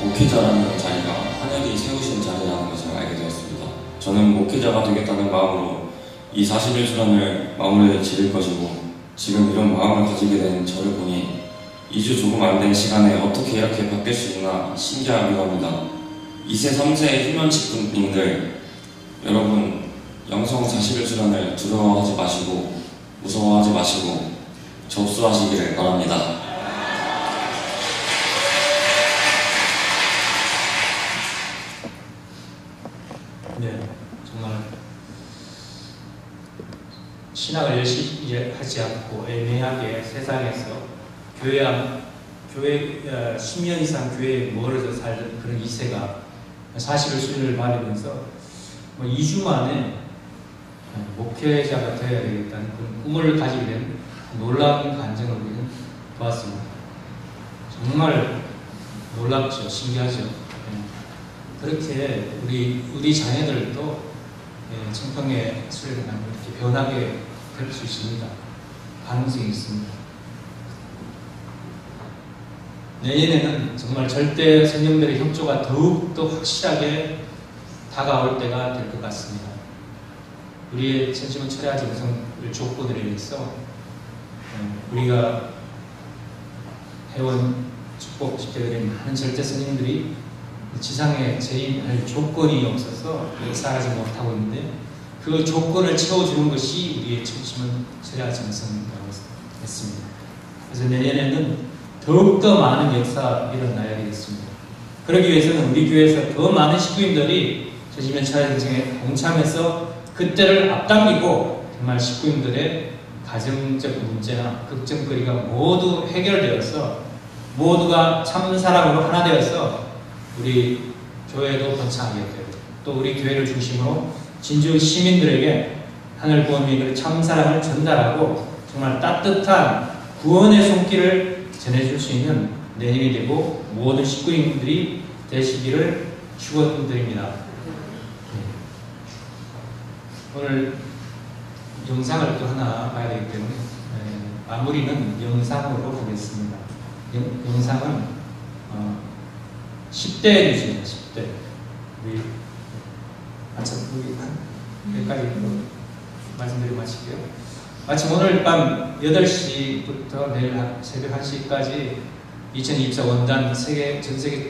목회자라는 자리가 하늘이 세우신 자리라는 것을 알게 되었습니다. 저는 목회자가 되겠다는 마음으로 이 41주년을 마무리를 지을 것이고 지금 이런 마음을 가지게 된 저를 보니 2주 조금 안 된 시간에 어떻게 이렇게 바뀔 수 있나 신기하기도 합니다. 2세, 3세 휴먼치프님들 여러분 영성 41주년을 두려워하지 마시고 무서워하지 마시고 접수하시기를 바랍니다. 네, 정말 신학을 열심히 하지 않고 애매하게 세상에서 교회 10년 이상 교회에 멀어져 살던 그런 2세가 41주년을 맞으면서 2주 만에 목회자가 되어야 되겠다는 그런 꿈을 가지게 된 놀라운 간증을 우리는 보았습니다. 정말 놀랍죠. 신기하죠. 그렇게 우리 자녀들도 청평에 수련하면 이렇게 변하게 될 수 있습니다. 가능성이 있습니다. 내년에는 정말 절대 성령들의 협조가 더욱더 확실하게 다가올 때가 될 것 같습니다. 우리의 천심은 철회하지 못한 족보들에 의해서 우리가 해온 축복 집회들에 많은 절대 성령들이 지상에 재임할 조건이 없어서 역사하지 못하고 있는데 그 조건을 채워주는 것이 우리의 천심은 철회하지 않습니다라고 했습니다. 그래서 내년에는 더욱더 많은 역사가 일어나야 되겠습니다. 그러기 위해서는 우리 교회에서 더 많은 식구인들이 천심은 철회 행정에 동참해서 그때를 앞당기고 정말 식구인들의 가정적 문제나 걱정거리가 모두 해결되어서 모두가 참 사랑으로 하나 되어서 우리 교회도 번창하게 되고 또 우리 교회를 중심으로 진주 시민들에게 하늘 부모님의 참 사랑을 전달하고 정말 따뜻한 구원의 손길을 전해줄 수 있는 내년이 되고 모든 식구인들이 되시기를 축원드립니다. 오늘 영상을 또 하나 봐야 되기 때문에 마무리는 영상으로 보겠습니다. 영상은 10대 뉴스입니다. 10대. 우리 여기까지 말씀드리고 마칠게요. 마침 오늘 밤 8시부터 내일 새벽 1시까지 2024 원단 전 세계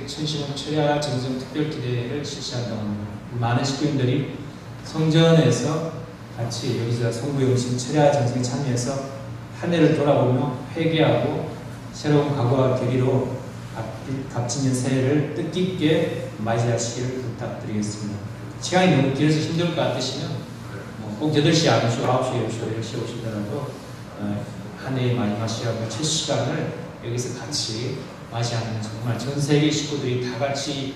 천신혼 철야 정성 특별기대를 실시한다고 합니다. 많은 식구인들이 성전에서 같이 여기서 송구영신 철야 정성에 참여해서 한 해를 돌아보며 회개하고 새로운 각오와 계기로 값진 새해를 뜻깊게 맞이하시기를 부탁드리겠습니다. 시간이 너무 길어서 힘들 것 같으시면 꼭 8시 안 오시고 9시에 오시고 10시에 오시더라도 한 해의 마지막 시간과 첫 시간을 여기서 같이 맞이하는, 정말 전 세계 식구들이 다 같이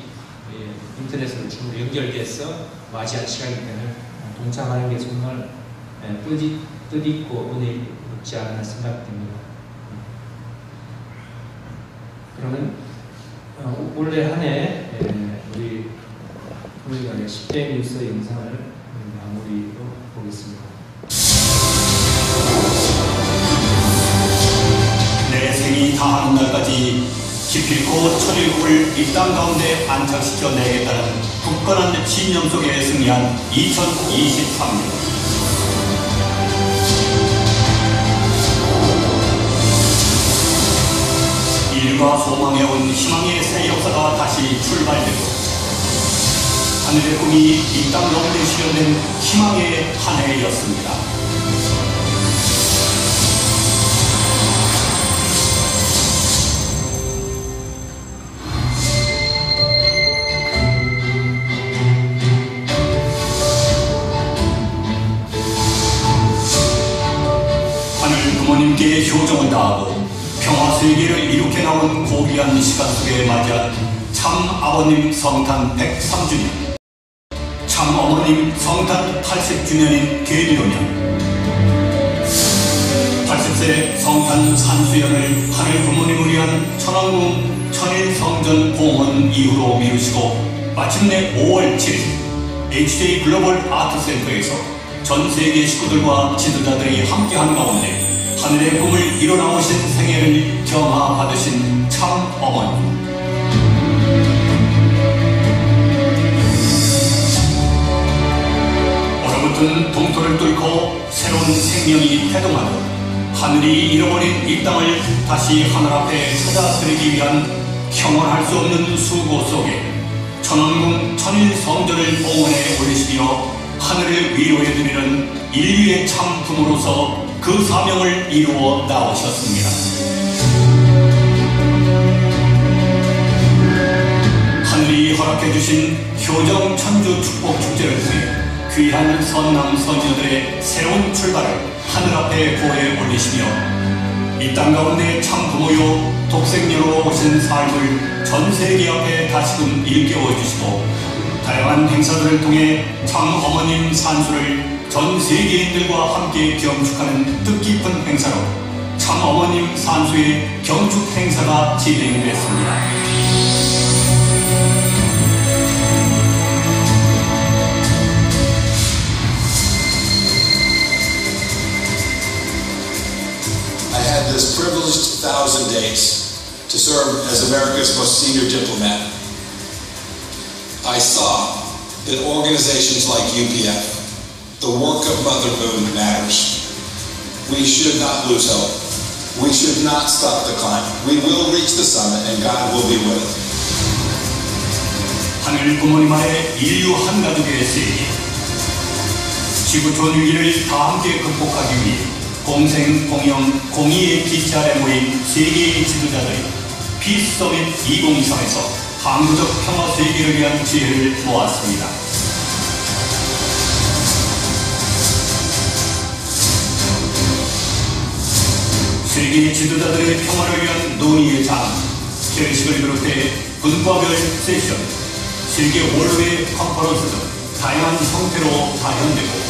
인터넷으로 줌으로 연결돼서 맞이할 시간이기 때문에 동참하는 게 정말 뜻있고 은혜 있지 않나 생각됩니다. 그러면 올해 한 해 우리 10대 뉴스 영상을 마무리로 보겠습니다. 내 생이 다하는 날까지 기필코 천일국을 이 땅 가운데 안착시켜 내겠다는 굳건한 신념 속에 승리한 2023년. 일과 소망에 온 희망의 새 역사가 다시 출발되고 하늘의 꿈이 이 땅 가운데 실현된 희망의 한 해였습니다. 하늘 부모님께 효정을 다하고 평화 세계를 이룩해 나온 고귀한 시간 속에 맞이한 참 아버님 성탄 103주년, 참 어머님 성탄 80주년인 계비로년, 80세 성탄 산수연을 하늘 부모님을 위한 천왕궁 천일성전 봉헌 이후로 미루시고 마침내 5월 7일 HJ 글로벌 아트센터에서 전 세계 식구들과 지도자들이 함께한 가운데 하늘의 꿈을 이뤄나오신 생애를 경화받으신 참 어머니, 얼어붙은 동토를 뚫고 새로운 생명이 태동하듯 하늘이 잃어버린 이 땅을 다시 하늘 앞에 찾아드리기 위한 형언할 수 없는 수고 속에 천왕궁 천일성전을 봉헌해 올리시며 하늘을 위로해드리는 인류의 참 부모로서 그 사명을 이루어 나오셨습니다. 하늘이 허락해주신 효정 천주 축복 축제를 통해 귀한 선남 선녀들의 새로운 출발을 하늘 앞에 고해 올리시며 이 땅 가운데 참 부모요 독생녀로 오신 삶을 전 세계 앞에 다시금 일깨워 주시고 다양한 행사들을 통해 참 어머님 산수를 전 세계인들과 함께 경축하는 뜻깊은 행사로 참 어머님 산수의 경축 행사가 진행이 됐습니다. I had this privileged 1,000 days to serve as America's most senior diplomat. I saw that organizations like UPF, the work of Mother Moon, matters. We should not lose hope. We should not stop the climb. We will reach the summit and God will be with us. 하늘 부모님 아래 인류 한 가족의 세계, 지구촌 위기를 다 함께 극복하기 위해 공생, 공영, 공의의 빛 아래 모인 세계의 지도자들이 피스 서밋 2023에서 항구적 평화 세계를 위한 지혜를 모았습니다. 세계 지도자들의 평화를 위한 논의의 장, 결식을 비롯해 분과별 세션, 세계 월회 컨퍼런스 등 다양한 형태로 발현되고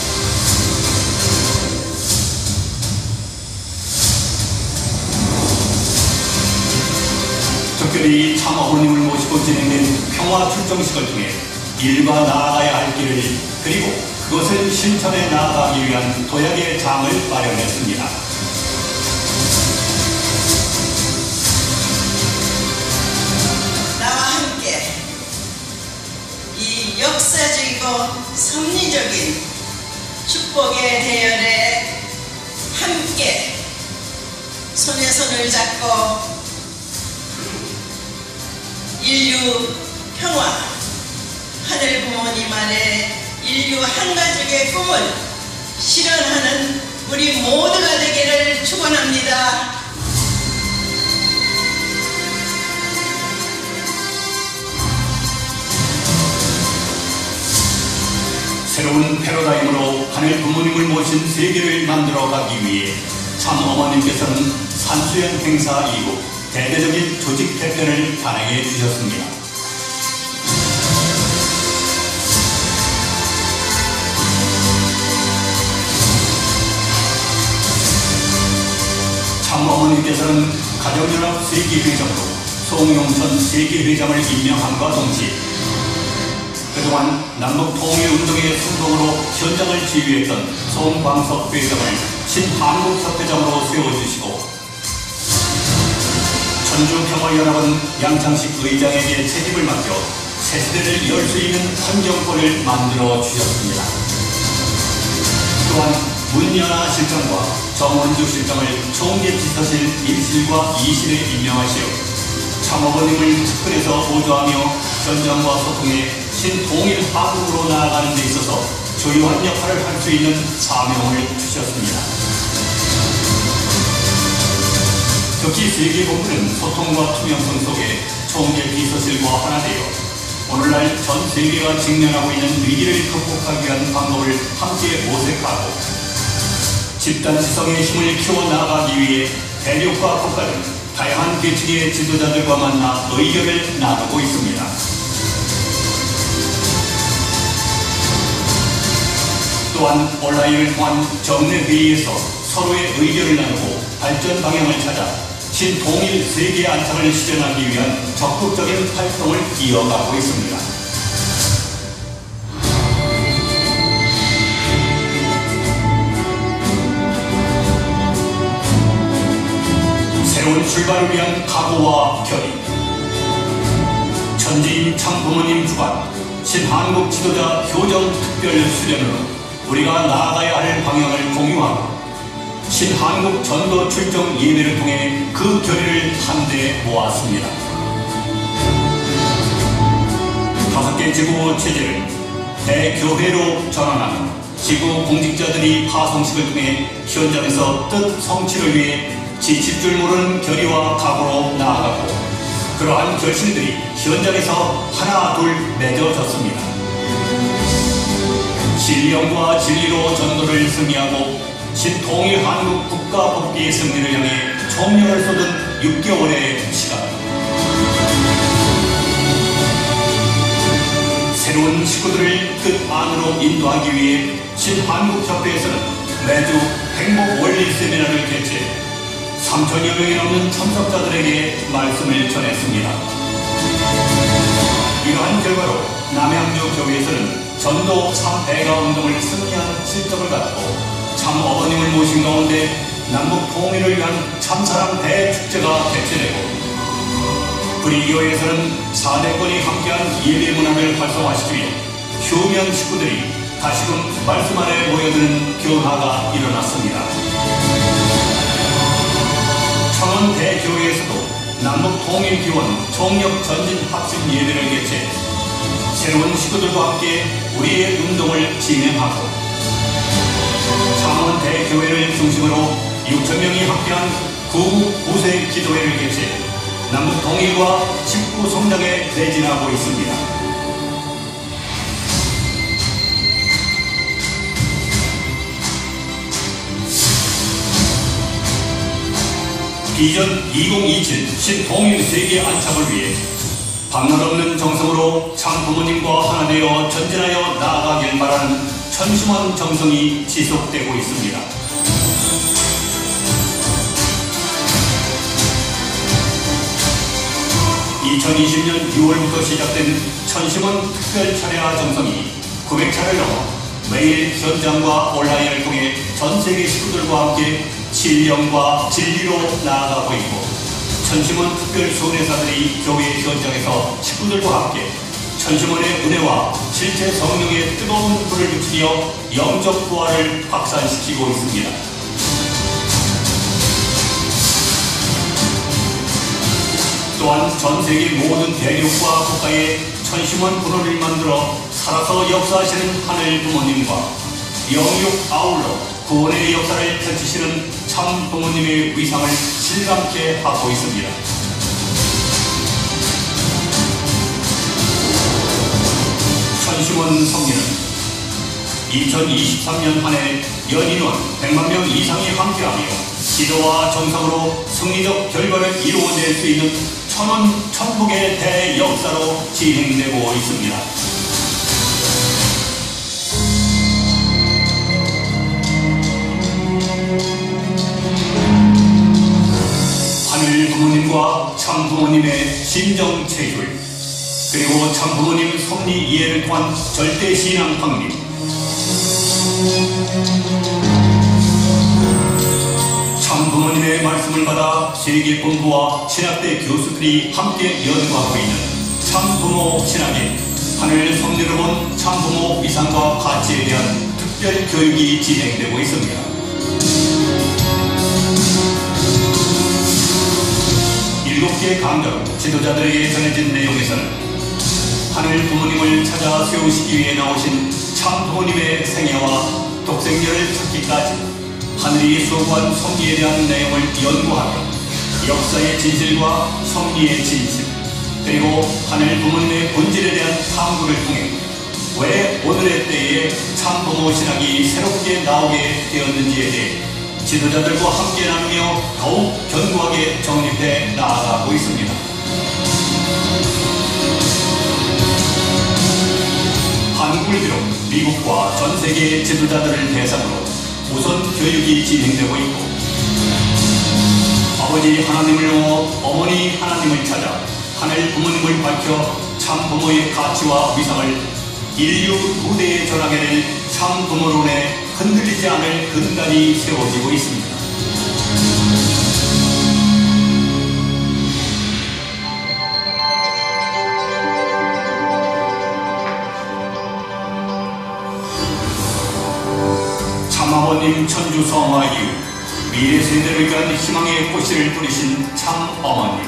특별히 참 어머님을 모시고 진행된 평화 출정식을 통해 일과 나아가야 할 길을 그리고 그것을 실천해 나아가기 위한 도약의 장을 마련했습니다. 나와 함께 이 역사적이고 섭리적인 축복의 대열에 함께 손에 손을 잡고 인류 평화, 하늘 부모님 아래 인류 한 가족의 꿈을 실현하는 우리 모두가 되기를 축원합니다. 새로운 패러다임으로 하늘 부모님을 모신 세계를 만들어가기 위해 참 어머님께서는 산수연 행사 이후 대대적인 조직 개편을 단행해 주셨습니다. 참 어머님께서는 가정연합 세계회장으로 송용천 세계회장을 임명함과 동시에 그동안 남북통일운동의 순동으로 현장을 지휘했던 송광석 회장을 신한국협회장으로 세워주시고 천주평화연합은 양창식 의장에게 책임을 맡겨 새시대를 열 수 있는 환경권을 만들어 주셨습니다. 또한 문연아 실장과 정원주 실장을 총계비서실 1실과 2실에 임명하시어 참어머님을 측근에서 보조하며 현장과 소통해 신통일 한국으로 나아가는 데 있어서 주요한 역할을 할 수 있는 사명을 주셨습니다. 특히 세계본부는 소통과 투명성 속에 총계비서실과 하나 되어 오늘날 전 세계가 직면하고 있는 위기를 극복하기 위한 방법을 함께 모색하고 집단지성의 힘을 키워나가기 위해 대륙과 국가는 다양한 계층의 지도자들과 만나 의견을 나누고 있습니다. 또한 온라인을 통한 정례회의에서 서로의 의견을 나누고 발전 방향을 찾아 신통일 세계 안착을 실현하기 위한 적극적인 활동을 이어가고 있습니다. 새로운 출발을 위한 각오와 결의, 천지인 참부모님 주관 신한국 지도자 효정 특별 수련으로 우리가 나아가야 할 방향을 공유하고 신한국 전도 출정 예배를 통해 그 결의를 한데 모았습니다. 5개 지구 체제를 대교회로 전환하는 지구 공직자들이 파송식을 통해 현장에서 뜻 성취를 위해 지칠 줄 모르는 결의와 각오로 나아가고 그러한 결실들이 현장에서 하나 둘 맺어졌습니다. 진령과 진리로 전도를 승리하고 신통일 한국 국가 복귀의 승리를 향해 총력을 쏟은 6개월의 시간. 새로운 식구들을 뜻 안으로 인도하기 위해 신한국협회에서는 매주 행복 원리 세미나를 개최 3,000여 명이 넘는 참석자들에게 말씀을 전했습니다. 이러한 결과로 남양주 교회에서는 전도 3대가 운동을 승리한 실적을 갖고 참 어머님을 모신 가운데 남북 통일을 위한 참사랑 대축제가 개최되고 브리교회에서는 4대권이 함께한 예배 문화를 활성화시키며 휴면 식구들이 다시금 말씀 아래 모여드는 변화가 일어났습니다. 청원 대교회에서도 남북 통일 기원 총력 전진 합심 예배를 개최 새로운 식구들과 함께 우리의 운동을 진행하고 창원 대교회를 중심으로 6,000명이 함께한 구국 9세 기도회를 개최 남북 통일과 식구 성장에 매진하고 있습니다. 비전 2027 신통일 세계 안착을 위해 밤낮 없는 정성으로 참 부모님과 하나 되어 전진하여 나아가길 바라는 천심한 정성이 지속되고 있습니다. 2020년 6월부터 시작된 천심원 특별 차례와 정성이 900차를 넘어 매일 현장과 온라인을 통해 전 세계 식구들과 함께 신령과 진리로 나아가고 있고, 천심원 특별 수원회사들이 교회 현장에서 식구들과 함께 천심원의 은혜와 실제 성령의 뜨거운 불을 붙이며 영적 부활을 확산시키고 있습니다. 또한 전 세계 모든 대륙과 국가에 천심원 분원을 만들어 살아서 역사하시는 하늘 부모님과 영육 아울러 구원의 역사를 펼치시는 참 부모님의 위상을 실감케 하고 있습니다. 천심원 성리는 2023년 한 해 연인원 100만 명 이상이 함께하며 기도와 정성으로 승리적 결과를 이루어낼 수 있는 천원 천국의 대역사로 진행되고 있습니다. 하늘 부모님과 참 부모님의 심정 체휼, 그리고 참 부모님 섭리 이해를 통한 절대 신앙 확립, 참 부모님의 말씀을 받아 세계 본부와 신학대 교수들이 함께 연구하고 있는 참 부모 신학인 하늘 섭리로 본 참 부모 위상과 가치에 대한 특별 교육이 진행되고 있습니다. 일곱 개 강좌로 지도자들에게 전해진 내용에서는 하늘 부모님을 찾아 세우시기 위해 나오신 참 부모님의 생애와 독생녀를 찾기까지 하늘이 수고한 섭리에 대한 내용을 연구하며 역사의 진실과 섭리의 진실, 그리고 하늘 부모님의 본질에 대한 탐구를 통해 왜 오늘의 때에 참 부모 신학이 새롭게 나오게 되었는지에 대해 지도자들과 함께 나누며 더욱 견고하게 정립해 나아가고 있습니다. 한국을 비롯 미국과 전 세계의 지도자들을 대상으로 우선 교육이 진행되고 있고, 아버지 하나님을 넘어 어머니 하나님을 찾아 하늘 부모님을 밝혀 참 부모의 가치와 위상을 인류 후대에 전하게 될 참 부모론에 흔들리지 않을 근간이 세워지고 있습니다. 참아버님 천주 성화 이후 미래 세대를 위한 희망의 꽃씨를 뿌리신 참 어머님,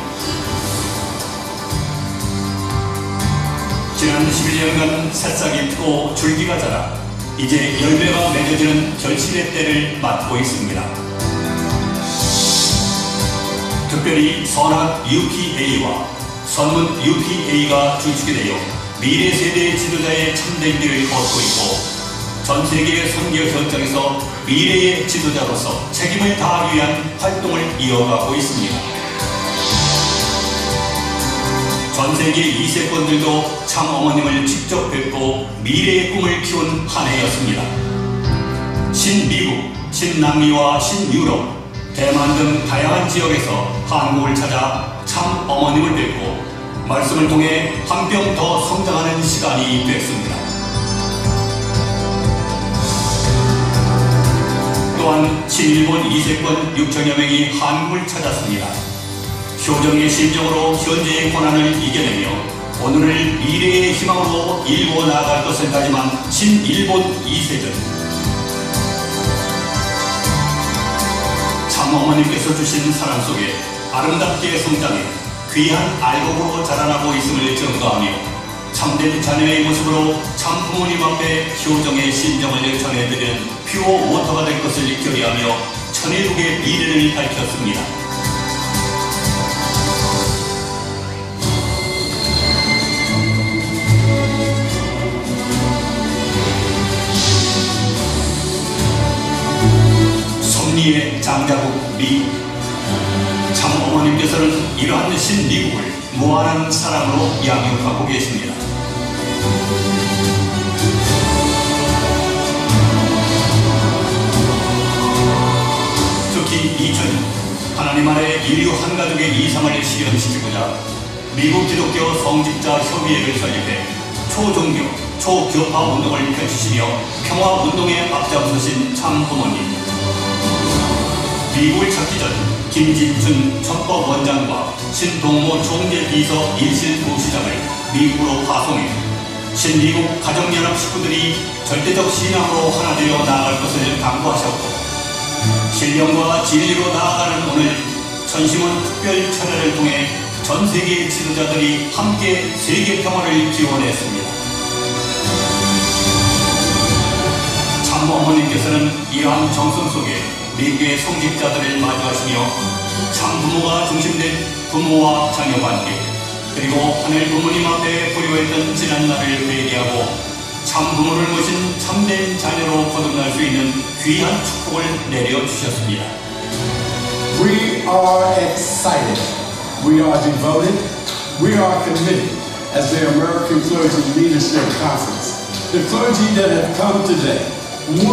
지난 11년간 새싹이 피고 줄기가 자라 이제 열매가 맺어지는 결실의 때를 맞고 있습니다. 특별히 선악 UPA와 선문 UPA가 주축이 되어 미래 세대의 지도자의 참된 길을 걷고 있고, 전 세계의 선교 현장에서 미래의 지도자로서 책임을 다하기 위한 활동을 이어가고 있습니다. 전 세계 2세권들도 참 어머님을 직접 뵙고 미래의 꿈을 키운 한 해였습니다. 신미국, 신남미와 신유럽, 대만 등 다양한 지역에서 한국을 찾아 참 어머님을 뵙고 말씀을 통해 한 뼘 더 성장하는 시간이 됐습니다. 또한 친일본 2세권 6천여 명이 한국을 찾았습니다. 효정의 심정으로 현재의 고난을 이겨내며 오늘을 미래의 희망으로 일궈 나아갈 것을 다짐한 친일본 2세들, 참 어머님께서 주신 사랑 속에 아름답게 성장해 귀한 알곡으로 자라나고 있음을 증거하며 참된 자녀의 모습으로 참 부모님 앞에 효정의 심정을 전해드리는 퓨어 워터가 될 것을 결의하며 천일국의 미래를 밝혔습니다. 섭리의 장자국 미국, 참 어머님께서는 이러한 신미국을 무한한 사랑으로 양육하고 계십니다. 특히 2000년 하나님 아래 인류 한 가족의 이상을 실현시키고자 미국 기독교 성직자 협의회를 설립해 초종교, 초교파 운동을 펼치시며 평화운동에 앞장서신 참 부모님. 미국을 찾기 전 김진춘 헌법원장과 신동모 총재비서 일실부시장을 미국으로 파송해 신미국 가정연합 식구들이 절대적 신앙으로 하나 되어 나아갈 것을 강구하셨고, 신령과 진리로 나아가는 오늘 천심원 특별 철회를 통해 전 세계 지도자들이 함께 세계 평화를 기원했습니다. 참 어머님께서는 이러한 정성 속에 미국의 성직자들을 마주하시며 참 부모가 중심된 부모와 자녀 관계, 그리고 하늘 부모님 앞에 부여했던 지난날을 회개하고 참 부모를 모신 참된 자녀로 거듭날 수 있는 귀한 축복을 내려주셨습니다. We are excited. We are devoted. We are committed as the American Clergy Leadership Conference. The clergy that have come today, 100%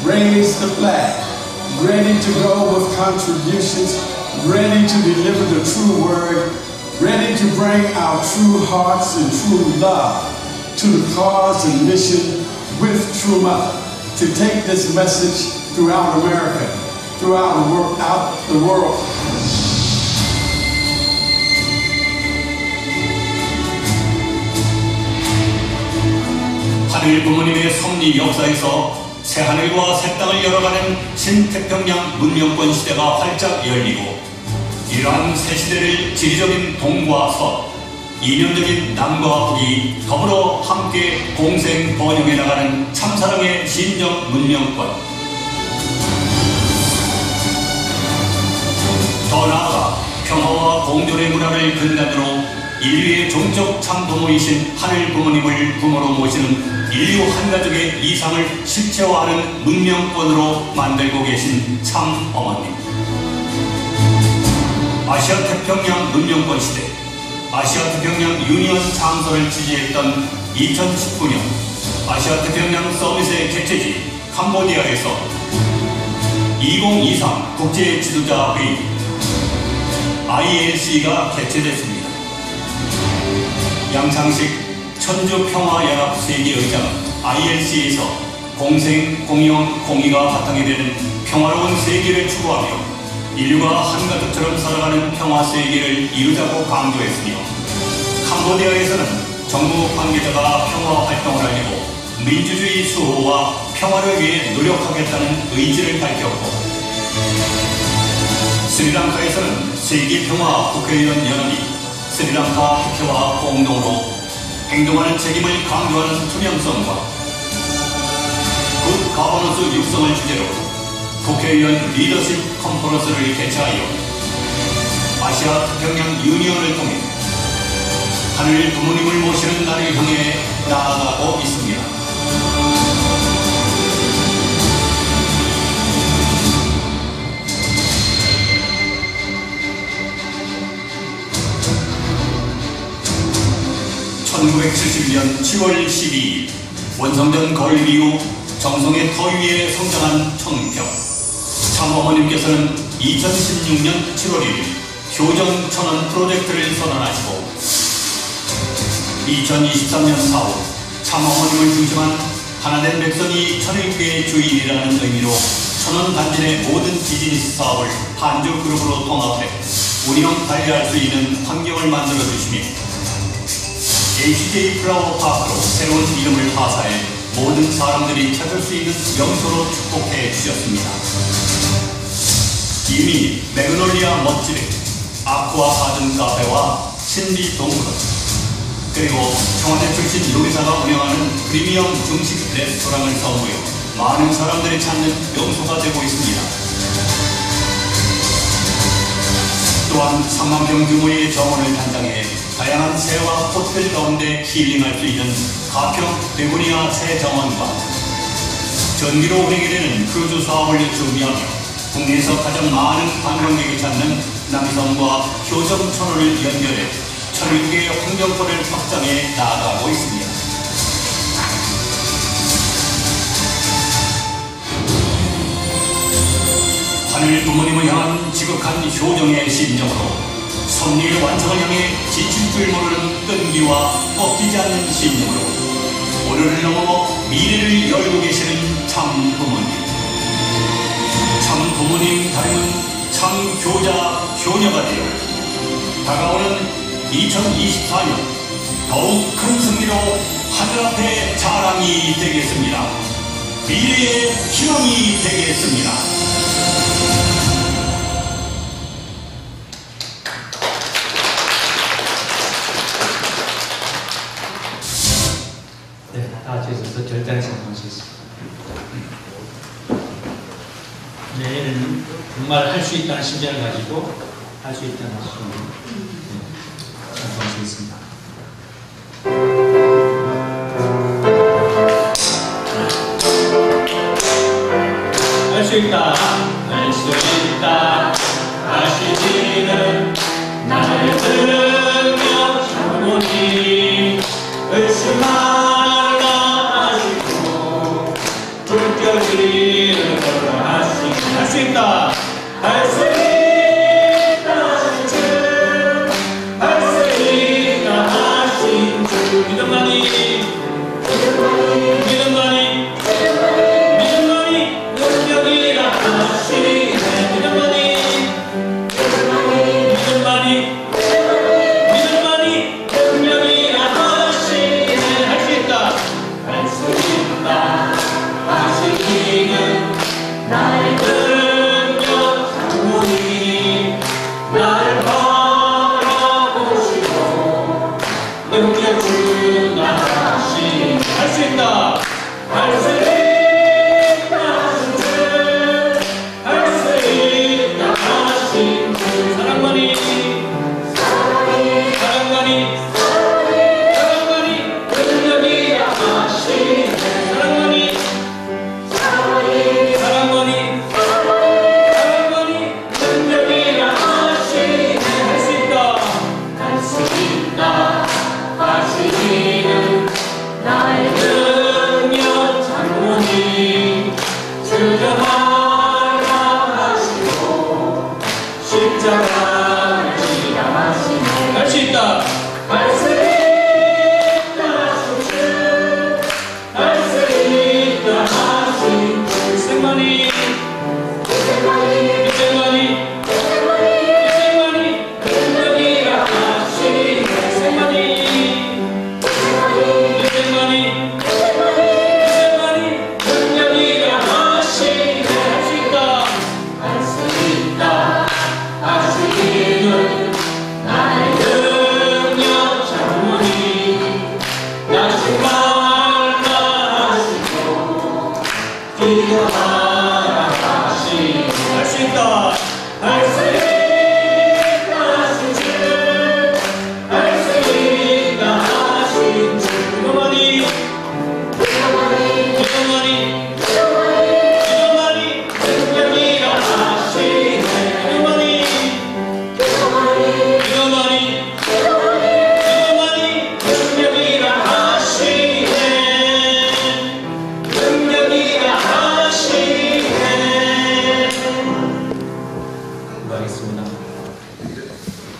raise the flag, ready to go with contributions, ready to deliver the true word, ready to bring our true hearts and true love to the cause and mission with True Mother, to take this message throughout America, throughout the world. 하늘 부모님의 섭리 역사에서 새하늘과 새 땅을 열어가는 신태평양 문명권 시대가 활짝 열리고, 이러한 새 시대를 지리적인 동과 서, 이면적인 남과 북이 더불어 함께 공생 번영해 나가는 참사랑의 신정 문명권. 더 나아가 평화와 공존의 문화를 근간으로 인류의 종적 참부모이신 하늘 부모님을 부모로 모시는 인류 한 가족의 이상을 실체화하는 문명권으로 만들고 계신 참 어머님. 아시아 태평양 문명권 시대, 아시아 태평양 유니언 창설을 지지했던 2019년 아시아 태평양 서밋의 개최지 캄보디아에서 2023 국제 지도자 회의 ILC가 개최됐습니다. 양창식 천주평화연합 세계의장은 ILC에서 공생, 공영, 공의가 바탕이 되는 평화로운 세계를 추구하며 인류가 한 가족처럼 살아가는 평화 세계를 이루자고 강조했으며, 캄보디아에서는 정부 관계자가 평화 활동을 알리고 민주주의 수호와 평화를 위해 노력하겠다는 의지를 밝혔고, 스리랑카에서는 세계평화 국회의원 연합이 스리랑카 국회와 공동으로 행동하는 책임을 강조하는 투명성과 굿 가버넌스 육성을 주제로 국회의원 리더십 컨퍼런스를 개최하여 아시아 태평양 유니언을 통해 하늘 부모님을 모시는 날을 향해 나아가고 있습니다. (1971년 7월 12일) 원성전 건립 이후 정성의 터 위에 성장한 청평. 참어머님께서는 2016년 7월 1일 효정 천원 프로젝트를 선언하시고, 2023년 4월 참어머님을 중심한 하나된 백성이 천일교의 주인이라는 의미로 천원단진의 모든 비즈니스 사업을 한주그룹으로 통합해 운영 관리할 수 있는 환경을 만들어 주시며, HJ 플라워 파크로 새로운 이름을 하사해 모든 사람들이 찾을 수 있는 명소로 축복해 주셨습니다. 이미 매그놀리아 멋지대, 아쿠아 가든 카페와 신비 동굴, 그리고 청와대 출신 요리사가 운영하는 프리미엄 중식 레스토랑을 선보여 많은 사람들이 찾는 명소가 되고 있습니다. 또한 3만 평 규모의 정원을 단장해 다양한 새와 호텔 가운데 힐링할 수 있는 가평 베고니아 새 정원과 전기로 운행이 되는 크루즈 사업을 준비하며 국내에서 가장 많은 관광객이 찾는 남섬과 효정 천호를 연결해 천일국의 환경권을 확장해 나아가고 있습니다. 하늘 부모님을 향한 지극한 효정의 심정으로 섭리의 완성을 향해 지칠 줄 모르는 끈기와 꺾이지 않는 신념으로 오류를 넘어 미래를 열고 계시는 참 부모님. 참 부모님 닮은 참 효자, 효녀가 되어 다가오는 2024년 더욱 큰 승리로 하늘 앞에 자랑이 되겠습니다. 미래의 희망이 되겠습니다. 네, 다 같이 해서 결단의 선포하시겠습니다. 내일은 정말 할 수 있다는 심장을 가지고 할 수 있다는 소원을 선포하시겠습니다. 할 수 있다, 할 수 있다, 하시지는 나를 들으며 장모님 의심 말라 하시고 불켜지는 걸로 하시니 할 수 있다, 할 수 있다 하신 주, 할 수 있다 하신 주 믿음만이 믿음만이 능력이라 하시네 믿음만이 능력이라 하시네 할 수 있다, 할 수 있다 하시기는 나의 능력 장모님 나를 바라보시고 능력 주나 하시네 할 수 있다, 할 수 있다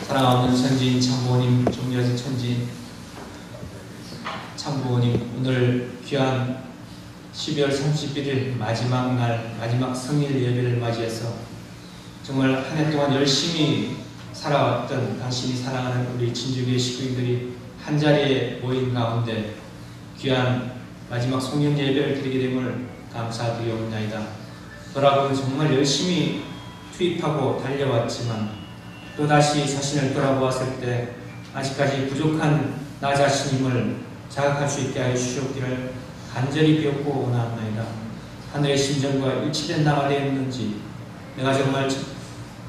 사랑하는 천지인 참부모님, 존귀하신 천지인 참부모님, 오늘 귀한 12월 31일 마지막 날, 마지막 성일 예배를 맞이해서 정말 한 해 동안 열심히 살아왔던 당신이 사랑하는 우리 진주교회 식구인들이 한자리에 모인 가운데 귀한 마지막 송년 예배를 드리게 됨을 감사드리옵나이다. 돌아보면 정말 열심히 투입하고 달려왔지만 또다시 자신을 돌아보았을 때 아직까지 부족한 나 자신임을 자각할 수 있게 하여 주시옵기를 간절히 비옵고 원하옵나이다. 하늘의 심정과 일치된 나가 되었는지, 내가 정말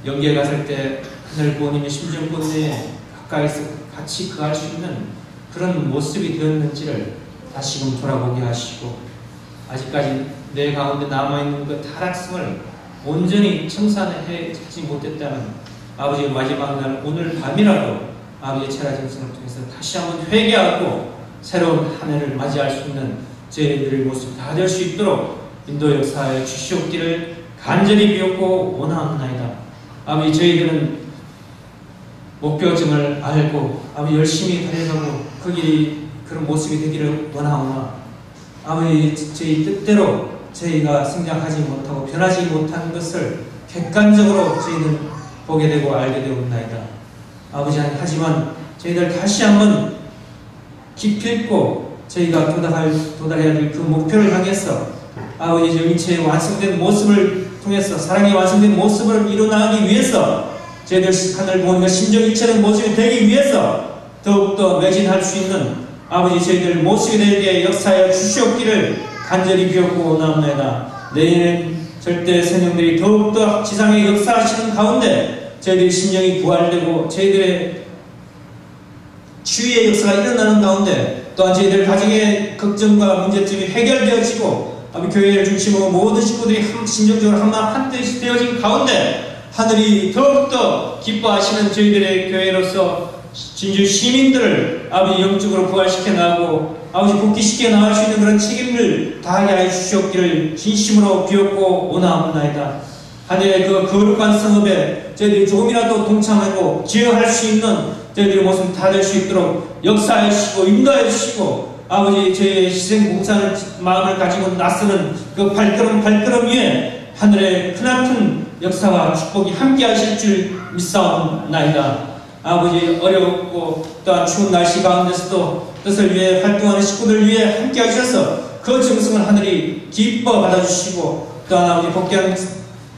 영계에 갔을 때 하늘 부모님의 심정권 내에 가까이서 같이 거할 수 있는 그런 모습이 되었는지를 다시금 돌아보게 하시고, 아직까지 내 가운데 남아있는 그 타락성을 온전히 청산하지 못했다는 아버지의 마지막 날 오늘 밤이라도 아버지의 체라짐승을 통해서 다시 한번 회개하고 새로운 한 해를 맞이할 수 있는 저희들의 모습 다 될 수 있도록 인도 역사에 주시옵기를 간절히 비옵고 원하옵나이다. 아버지, 저희들은 목표점을 알고 아버지 열심히 달려가고 그 길이 그런 모습이 되기를 원하오나 아버지 저희 뜻대로 저희가 성장하지 못하고 변하지 못하는 것을 객관적으로 저희는 보게 되고 알게 되옵나이다. 아버지 하지만 저희들 다시 한번 기필코 저희가 도달해야 될 그 목표를 향해서 아버지 영체의 완성된 모습을 통해서 사랑의 완성된 모습을 이루어나가기 위해서 저희들 하늘 부모님과 심정일체된 모습이 되기 위해서 더욱더 매진할 수 있는 아버지 저희들 모습이 되게 역사하여 주시옵기를 간절히 비옵고 원하옵나이다. 내일은 절대 성령들이 더욱더 지상에 역사하시는 가운데 저희들의 심령이 부활되고 저희들의 치유의 역사가 일어나는 가운데 또한 저희들 가정의 걱정과 문제점이 해결되어지고 교회를 중심으로 모든 식구들이 심정적으로 한뜻이 되어진 가운데 하늘이 더욱더 기뻐하시는 저희들의 교회로서 진주 시민들을 아버지 영적으로 부활시켜 나가고 아버지 복귀시켜 나갈 수 있는 그런 책임을 다하게 하여 주시옵기를 진심으로 비옵고 원하옵나이다. 하늘의 그 거룩한 성읍에 저희들이 조금이라도 동참하고 기여할 수 있는 저희들의 모습을 다 될 수 있도록 역사해 주시고 인도해 주시고 아버지 저희의 희생 봉사하는 마음을 가지고 나서는 그 발걸음 위에 하늘의 크나큰 역사와 축복이 함께 하실 줄 믿사옵나이다. 아버지 어렵고 또한 추운 날씨 가운데서도 뜻을 위해 활동하는 식구들 위해 함께 하셔서 그 정성을 하늘이 기뻐 받아주시고 또한 아버지 복귀한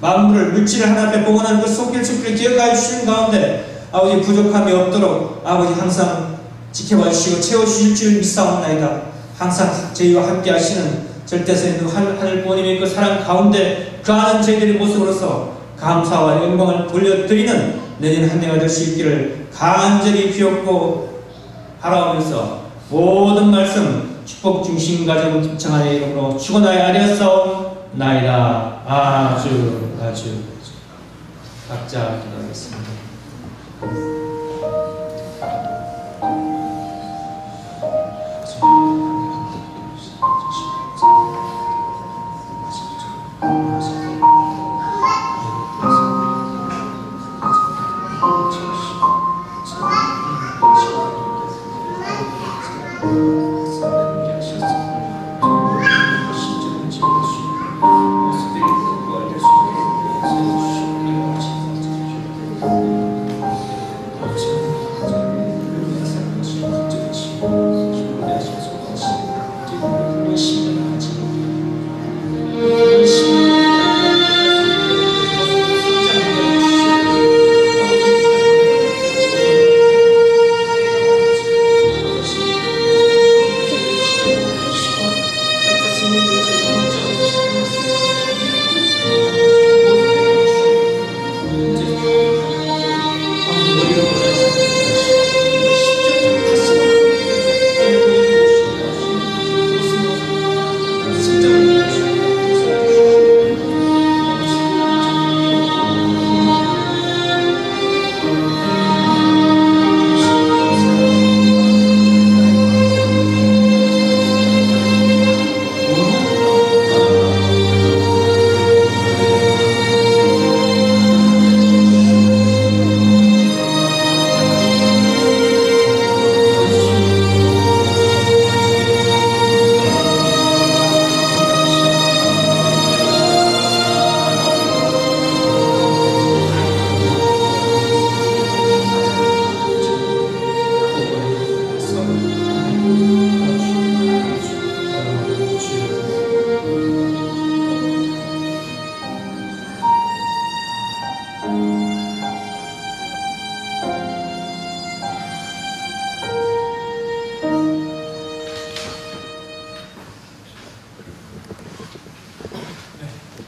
만물을 물질을 하나 앞에 복원하는 그 속길속길을 기억하여 주시는 가운데 아버지 부족함이 없도록 아버지 항상 지켜봐 주시고 채워주실 줄 믿사옵나이다. 항상 저희와 함께 하시는 절대성의 그 하늘 부모님의 그 사랑 가운데 그하는 저희들의 모습으로서 감사와 영광을 돌려드리는 내년 한 해가 될 수 있기를 간절히 비옵고 바라오면서 모든 말씀 축복 중심 가정 집창하의 이름으로 축원하여 아뢰었사옵나이다. 아주 각자 기도하겠습니다.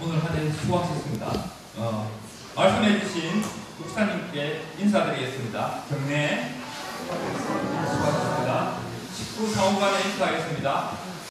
오늘 한 해 수고하셨습니다. 말씀해주신 목사님께 인사드리겠습니다. 경례 수고하셨습니다. 식구 사후관에 인사하겠습니다.